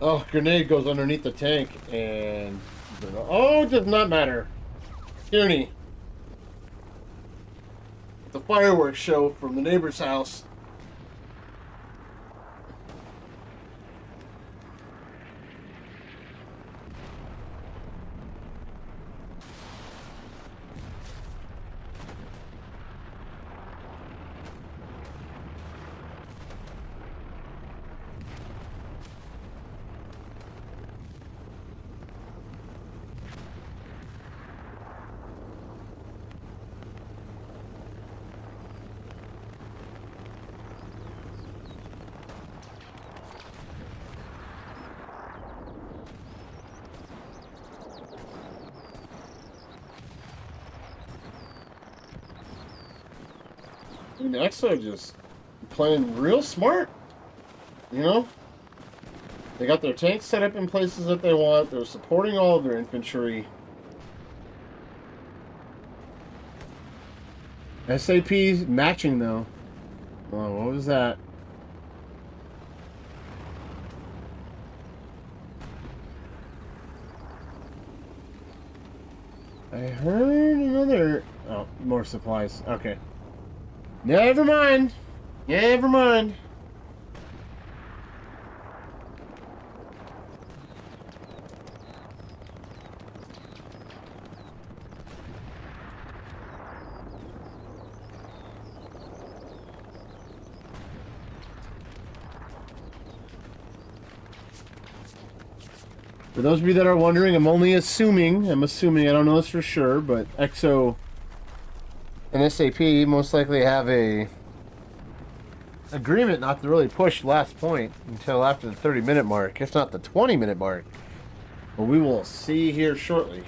Oh, grenade goes underneath the tank and... Oh, it does not matter. Tierney. The fireworks show from the neighbor's house. EXO just playing real smart, you know? They got their tanks set up in places that they want. They're supporting all of their infantry. SaP's matching, though. Oh, what was that? I heard another... Oh, more supplies. Okay. Never mind. Never mind. For those of you that are wondering, I'm only assuming. I'm assuming. I don't know this for sure, but EXO and SaP most likely have a agreement not to really push last point until after the 30-minute mark, if not the 20-minute mark. But we will see here shortly.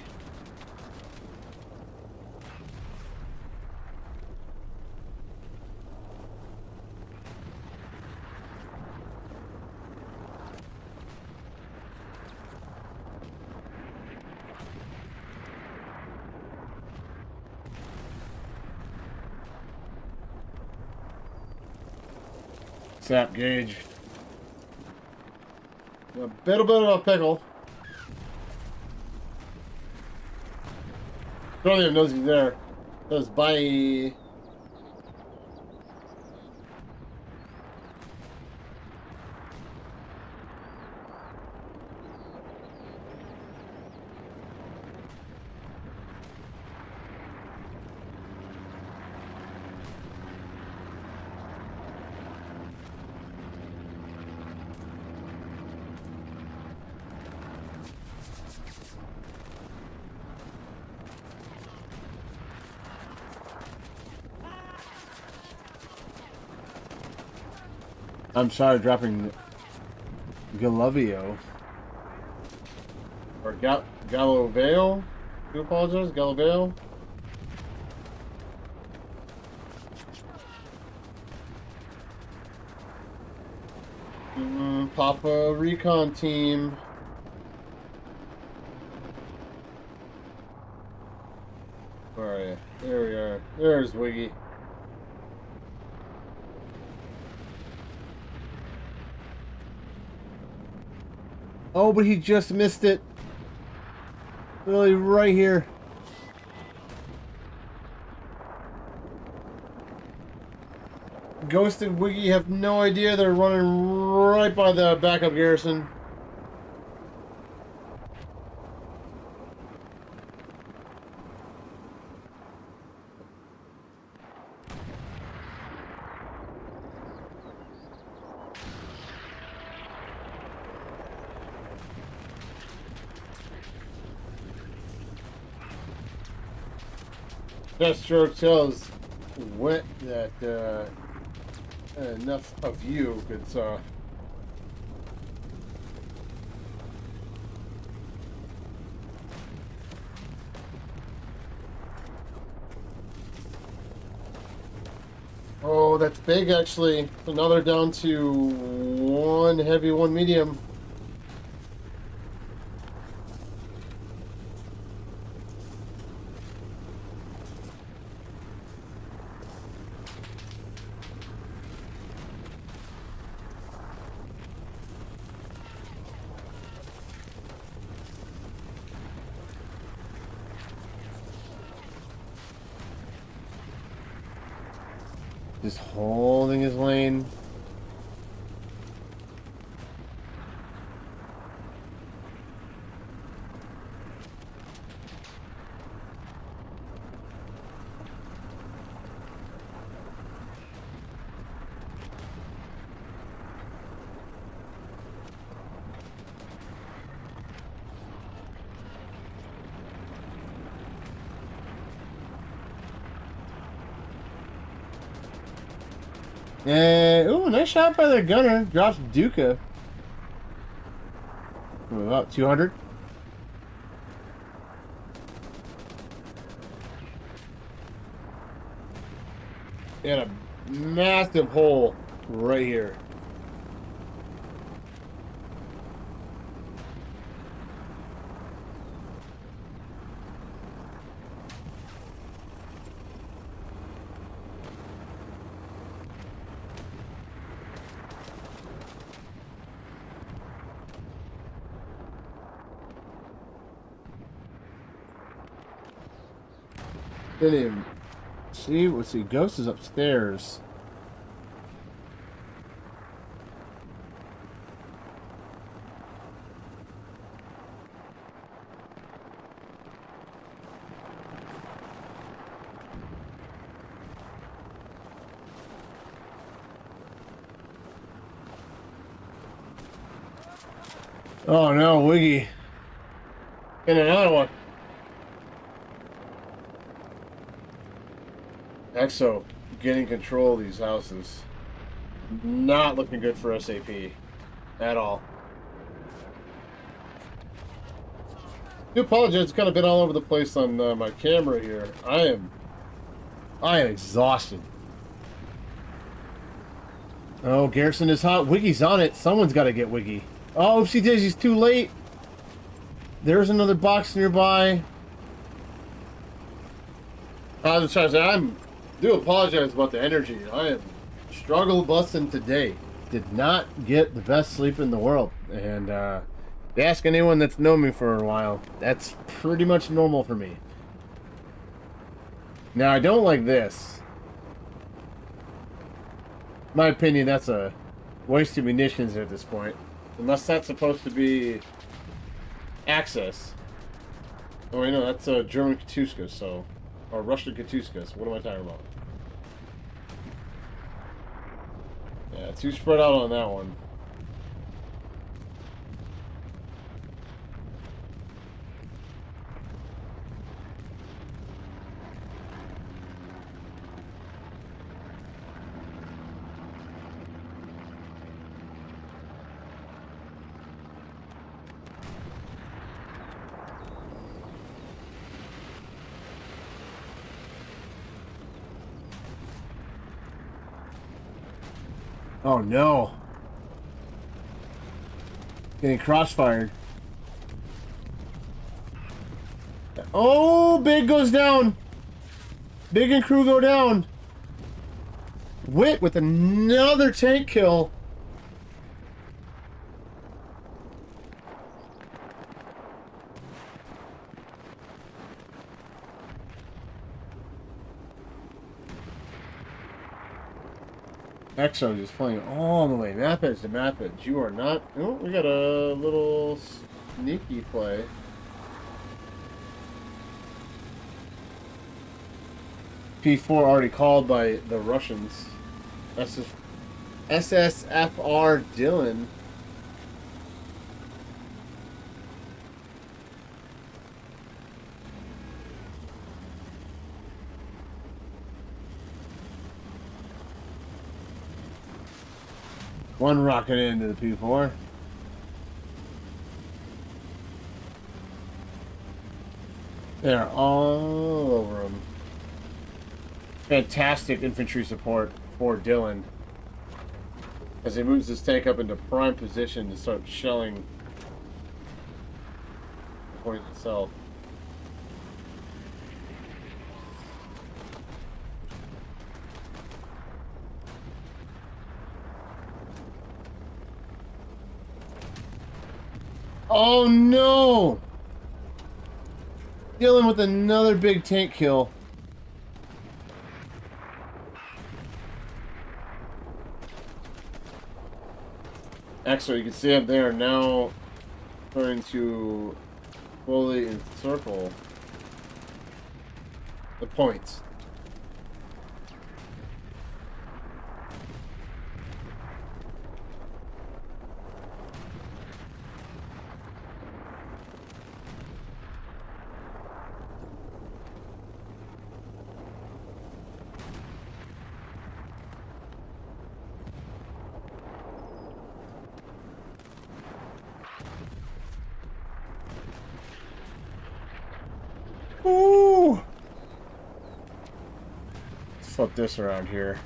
SaP gauge. A bit of a pickle. Don't even knows he's there. Says bye. I'm sorry, dropping Galovio. Or Galoveo? Do apologize, Galoveo? Papa Recon Team. Where are you? There we are. There's Wiggy. Oh, but he just missed it. Literally right here. Ghost and Wiggy have no idea they're running right by the backup garrison. Deathstroke tells Wet that enough of you could Oh, that's big actually. So now they're down to one heavy, one medium. Just holding his lane. Ooh, nice shot by the gunner. Drops Duca. About 200. And a massive hole right here. Didn't even see. Let's see. Ghost is upstairs. Oh no, Wiggy. And another one. EXO getting control of these houses. Not looking good for SaP at all. I do apologize. It's kind of been all over the place on my camera here. I am exhausted. Oh, Garrison is hot. Wiggy's on it. Someone's got to get Wiggy. Oh, oopsie daisy's too late. There's another box nearby. I was trying to say, I do apologize about the energy. I am struggle busting today. Did not get the best sleep in the world. And ask anyone that's known me for a while, that's pretty much normal for me. Now, I don't like this. In my opinion, that's a waste of munitions at this point. Unless that's supposed to be access. Oh, wait, no, that's a German Katuska, so... Or Russian Katuska, so what am I talking about? Yeah, too spread out on that one. Oh no. Getting crossfired. Oh, Big goes down. Big and crew go down. Wit with another tank kill. EXO just playing all the way. Map edge to map edge. You are not... Oh, we got a little sneaky play. P4 already called by the Russians. SSFR Dylan. One rocket into the P4. They're all over him. Fantastic infantry support for Dylan as he moves his tank up into prime position to start shelling the point itself. Oh no! Dylan with another big tank kill. Actually, you can see up there now starting to slowly encircle the points. Ooh. Let's flip this around here.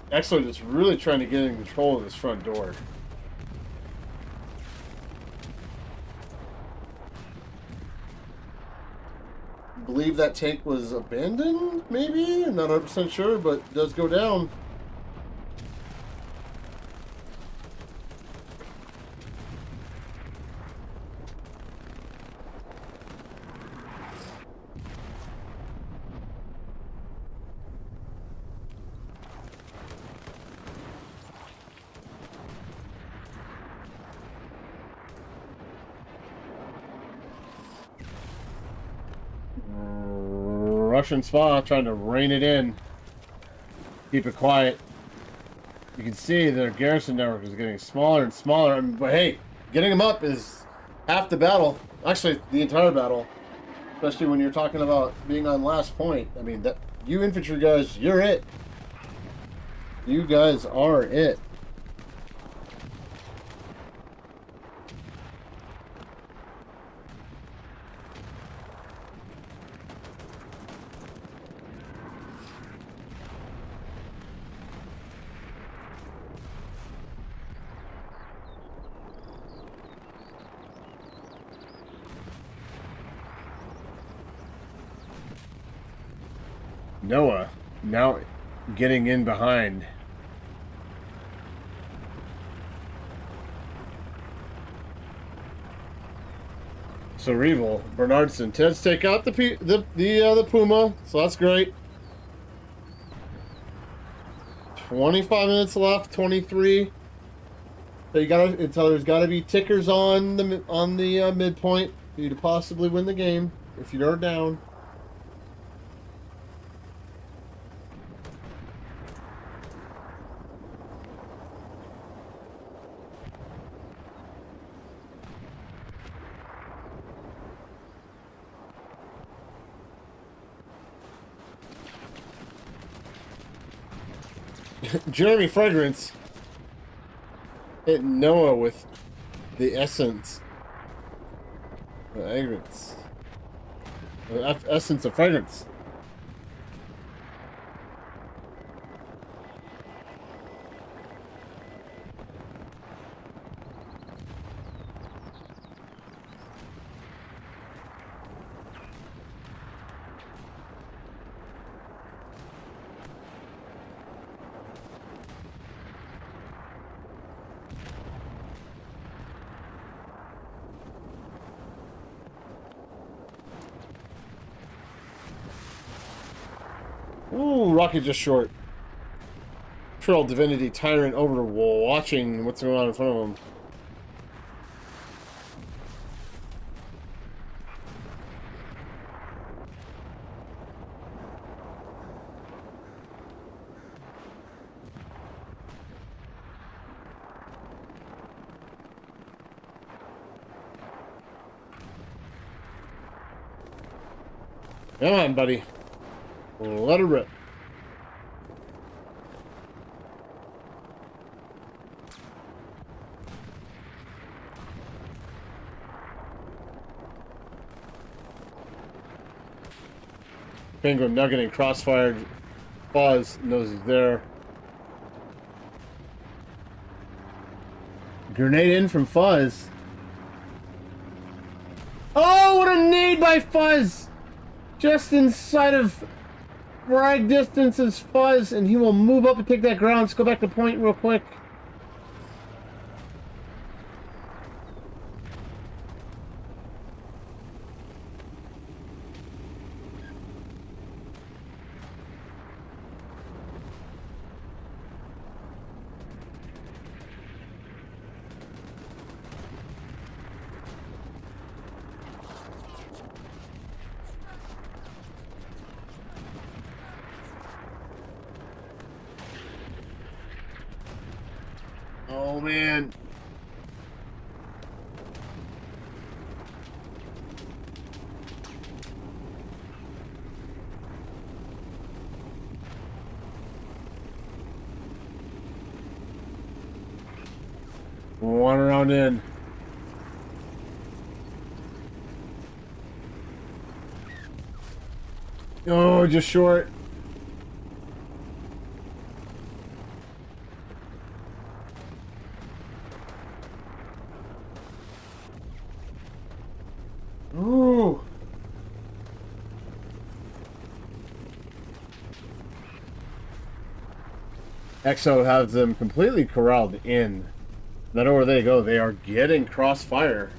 Excellent, just really trying to get in control of this front door. I believe that tank was abandoned, maybe? I'm not 100% sure, but it does go down. Russian SaP trying to rein it in. Keep it quiet. You can see their garrison network is getting smaller and smaller. I mean, but hey, getting them up is half the battle. Actually, the entire battle. Especially when you're talking about being on last point. I mean, that you infantry guys, you're it. You guys are it. Noah now getting in behind. So Revel, Bernardson, Ted's take out the Puma, so that's great. 25 minutes left, 23. So you gotta until there's gotta be tickers on the midpoint for you to possibly win the game if you're down. Jeremy Fragrance hit Noah with the essence. Fragrance. The essence of fragrance. Ooh, rocket just short. Trail Divinity Tyrant over the wall, watching what's going on in front of him. Come on, buddy. Let her rip. Penguin now getting crossfired. Fuzz knows he's there. Grenade in from Fuzz. Oh, what a nade by Fuzz! Just inside of frag distance is Fuzz, and he will move up and take that ground. Let's go back to point real quick. Oh, man. One round in. Oh, just short. Ooh. EXO has them completely corralled in. No matter where they go, they are getting crossfire.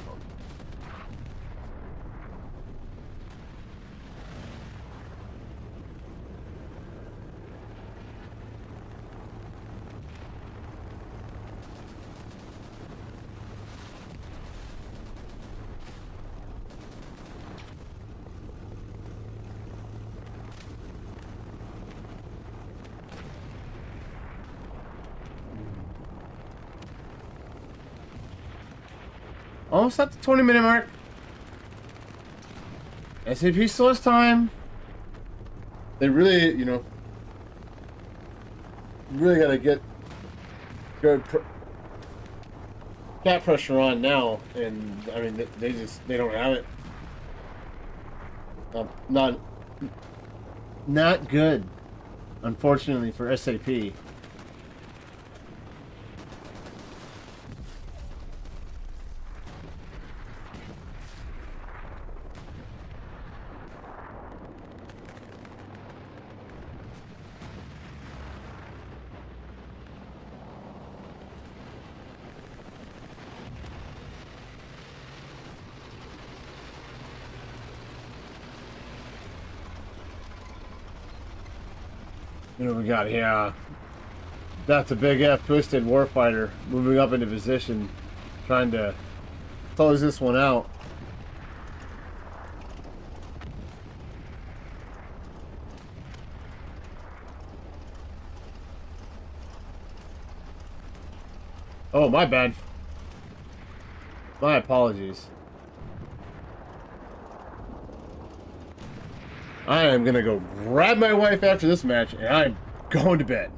Almost at the 20-minute mark. SaP still has time. They really, you know, really got to get good cat pressure on now, and I mean they don't have it. Not good, unfortunately for SaP. You know, we got here. That's a big F twisted warfighter moving up into position, trying to close this one out. Oh, my bad. My apologies. I am gonna go grab my wife after this match, and I'm going to bed.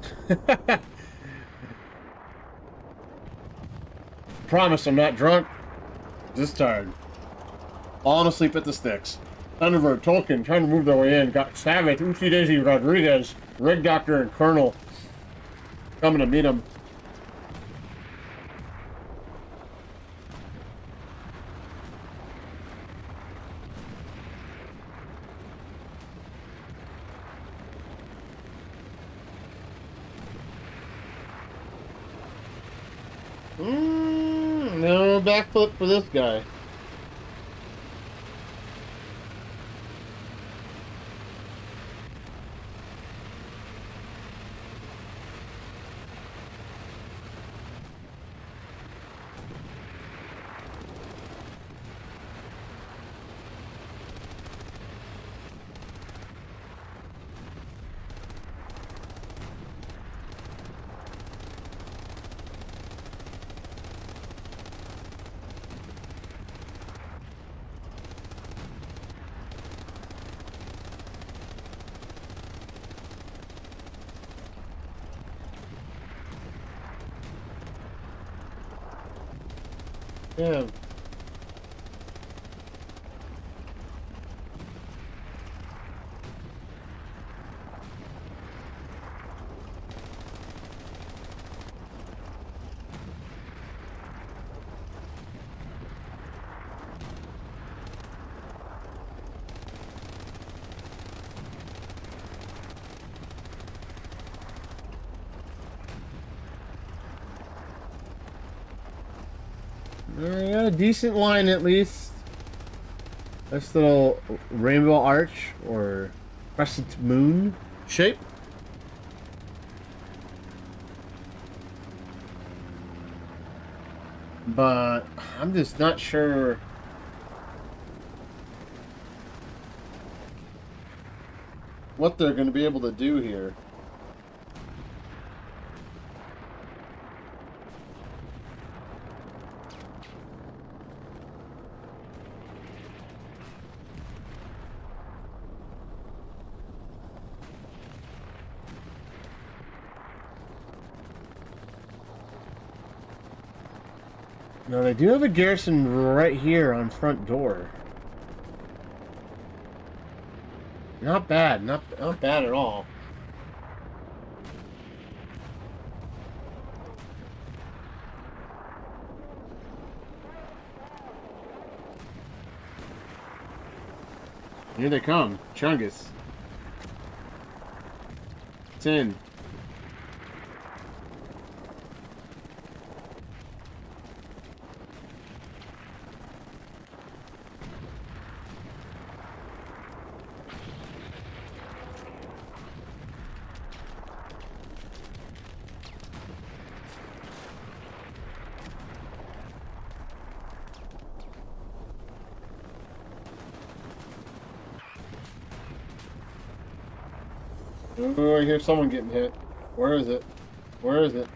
Promise I'm not drunk, just tired. Falling asleep at the sticks. Thunderbird, Tolkien, trying to move their way in. Got Savage, Uchi Daisy, Rodriguez, Red Doctor, and Colonel coming to meet him. No backflip for this guy. Yeah. Got a decent line at least. This little rainbow arch or crescent moon shape. But I'm just not sure what they're going to be able to do here. Now they do have a garrison right here on front door. Not bad, not bad at all. Here they come, Chungus. 10. Oh, I hear someone getting hit. Where is it? Where is it?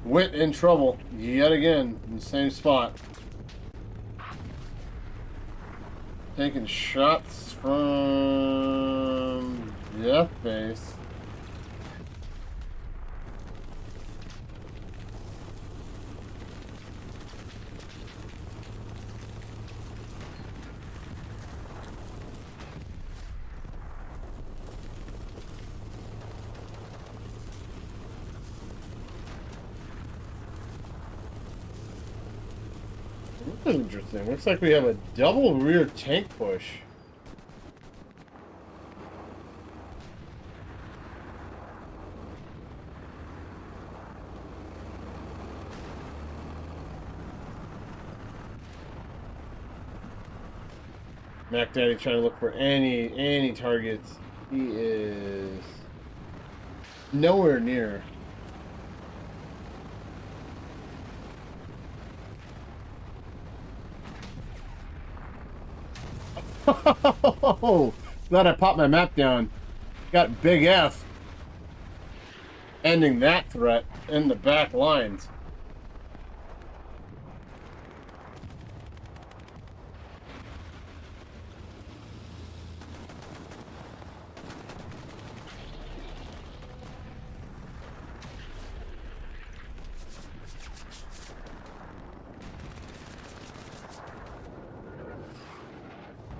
Wit in trouble yet again in the same spot. Taking shots from Death Base. This is interesting. Looks like we have a double rear tank push. Mac Daddy trying to look for any targets. He is nowhere near. Oh, glad I popped my map down. Got Big F ending that threat in the back lines.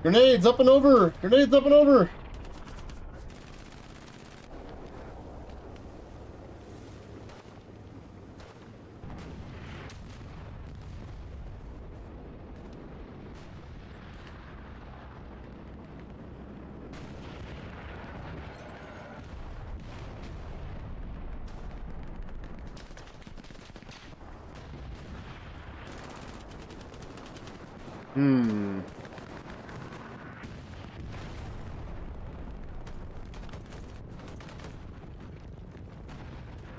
Grenades up and over! Grenades up and over!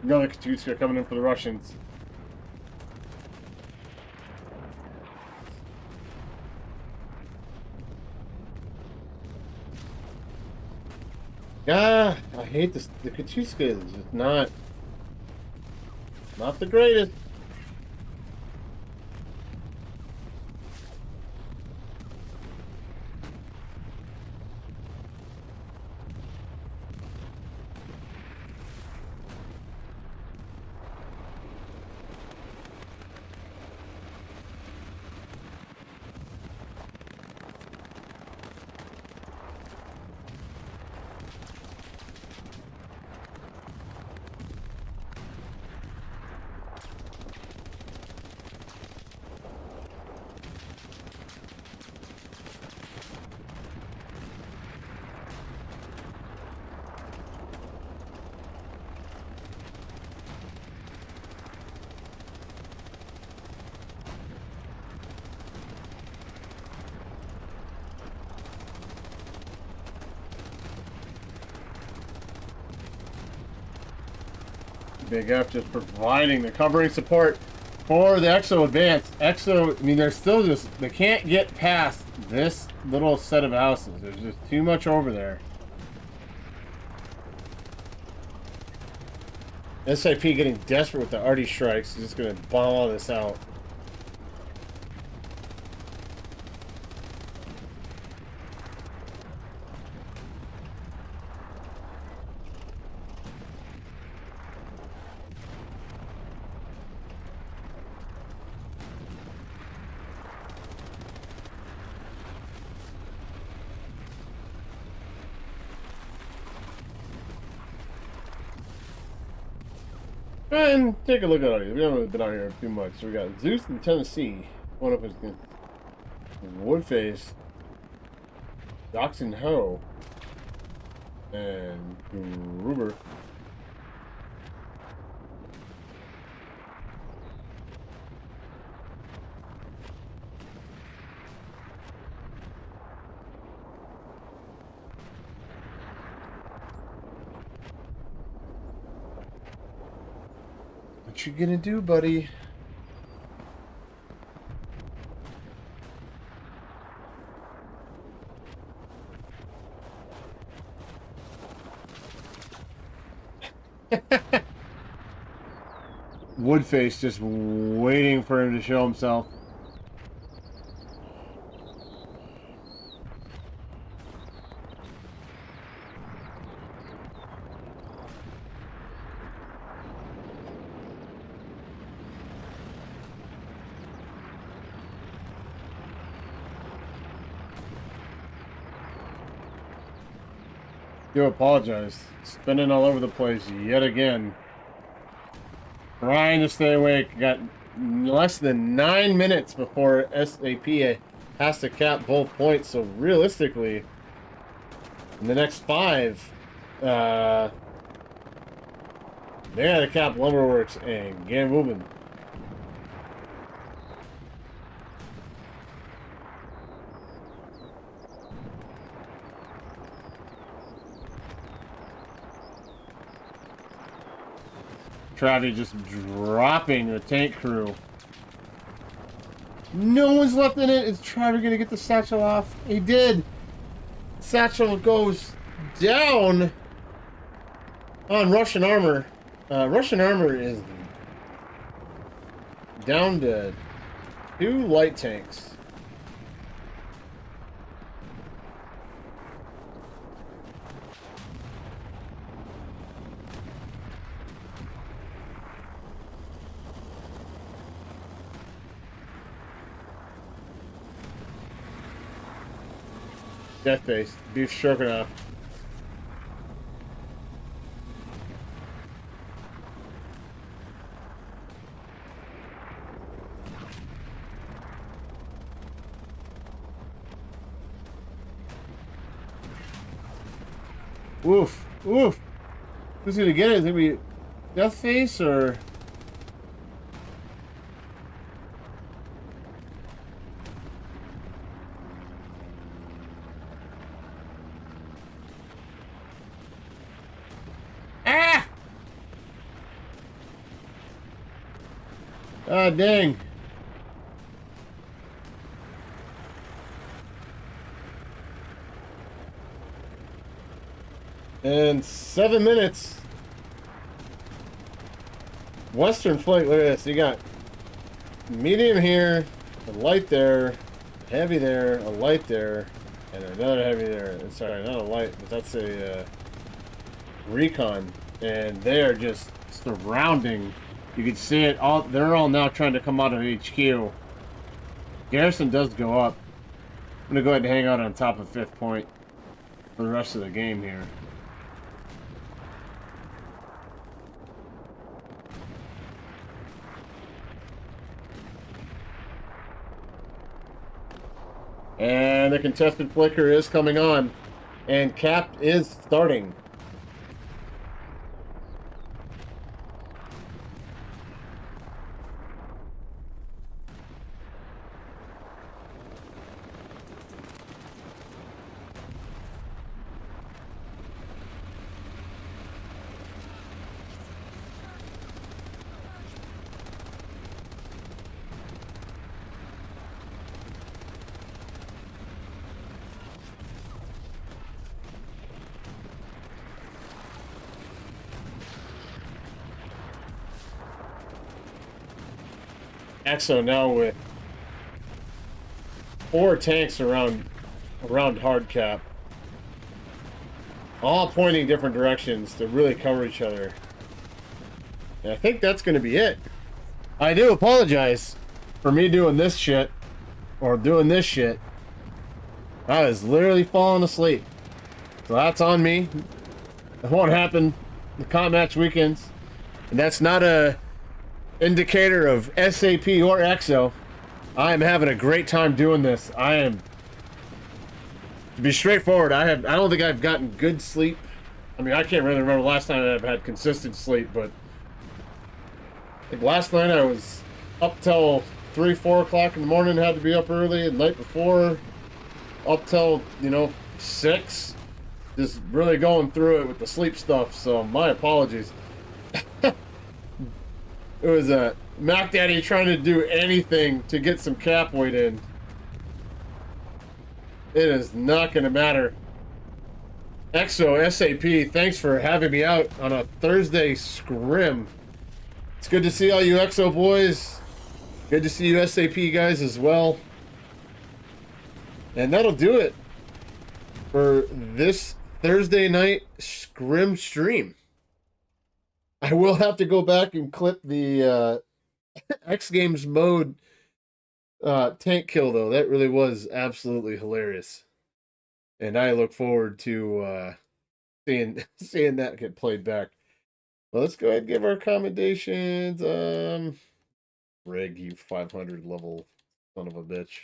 Another Katyuska coming in for the Russians. Ah, I hate this. The Katyuska is just not the greatest. Big F just providing the covering support for the EXO advance. EXO, I mean, they're still just, they can't get past this little set of houses. There's just too much over there. SaP getting desperate with the arty strikes. He's just going to bomb all this out. And take a look at it. We haven't been out here too much. So we got Zeus in Tennessee. One up is Woodface, Doxon Ho, and Gruber. What you gonna do, buddy? Woodface just waiting for him to show himself. Do apologize. Spinning all over the place yet again. Trying to stay awake. Got less than 9 minutes before SaP has to cap both points. So realistically, in the next 5, they gotta cap Lumberworks and get moving. Travi just dropping the tank crew. No one's left in it. Is Travi gonna get the satchel off? He did. Satchel goes down on Russian armor. Russian armor is down to 2 light tanks. Death face, beef stroganoff. Woof, woof. Who's gonna get it? Is it gonna be Death face or? Ah, dang. And 7 minutes. Western flank, look at this. You got medium here, a light there, heavy there, a light there, and another heavy there. Sorry, not a light, but that's a recon. And they are just surrounding. You can see it all. They're all now trying to come out of HQ. Garrison does go up. I'm gonna go ahead and hang out on top of 5th point for the rest of the game here. And the contested flicker is coming on, and cap is starting. EXO now with 4 tanks around hard cap, all pointing different directions to really cover each other. And I think that's going to be it. I do apologize for me doing this shit, or doing this shit. I was literally falling asleep, so that's on me. It won't happen the comp match weekends, and that's not a indicator of SaP or EXO. I am having a great time doing this. I am, to be straightforward, I don't think I've gotten good sleep. I mean, I can't really remember the last time I've had consistent sleep, but like last night I was up till 3, 4 o'clock in the morning, had to be up early, and the night before up till, 6, just really going through it with the sleep stuff, so my apologies. It was a Mac Daddy trying to do anything to get some cap weight in. It is not going to matter. EXO, SaP, thanks for having me out on a Thursday scrim. It's good to see all you EXO boys. Good to see you SaP guys as well. And that'll do it for this Thursday night Scrim stream. I will have to go back and clip the X Games mode tank kill, though. That really was absolutely hilarious. And I look forward to seeing that get played back. Well, let's go ahead and give our commendations. Rig, you 500 level son of a bitch.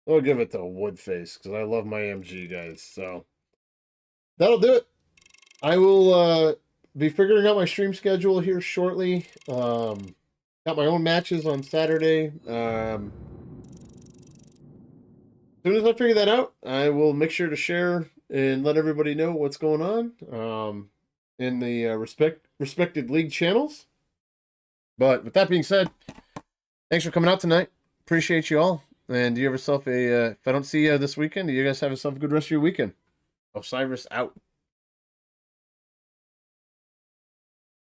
I'll give it to Woodface because I love my MG guys. So that'll do it. I will be figuring out my stream schedule here shortly. Got my own matches on Saturday. As soon as I figure that out, I will make sure to share and let everybody know what's going on in the respected league channels. But with that being said, thanks for coming out tonight. Appreciate you all. And do you have yourself a, if I don't see you this weekend, do you guys have yourself a good rest of your weekend? Osiris out.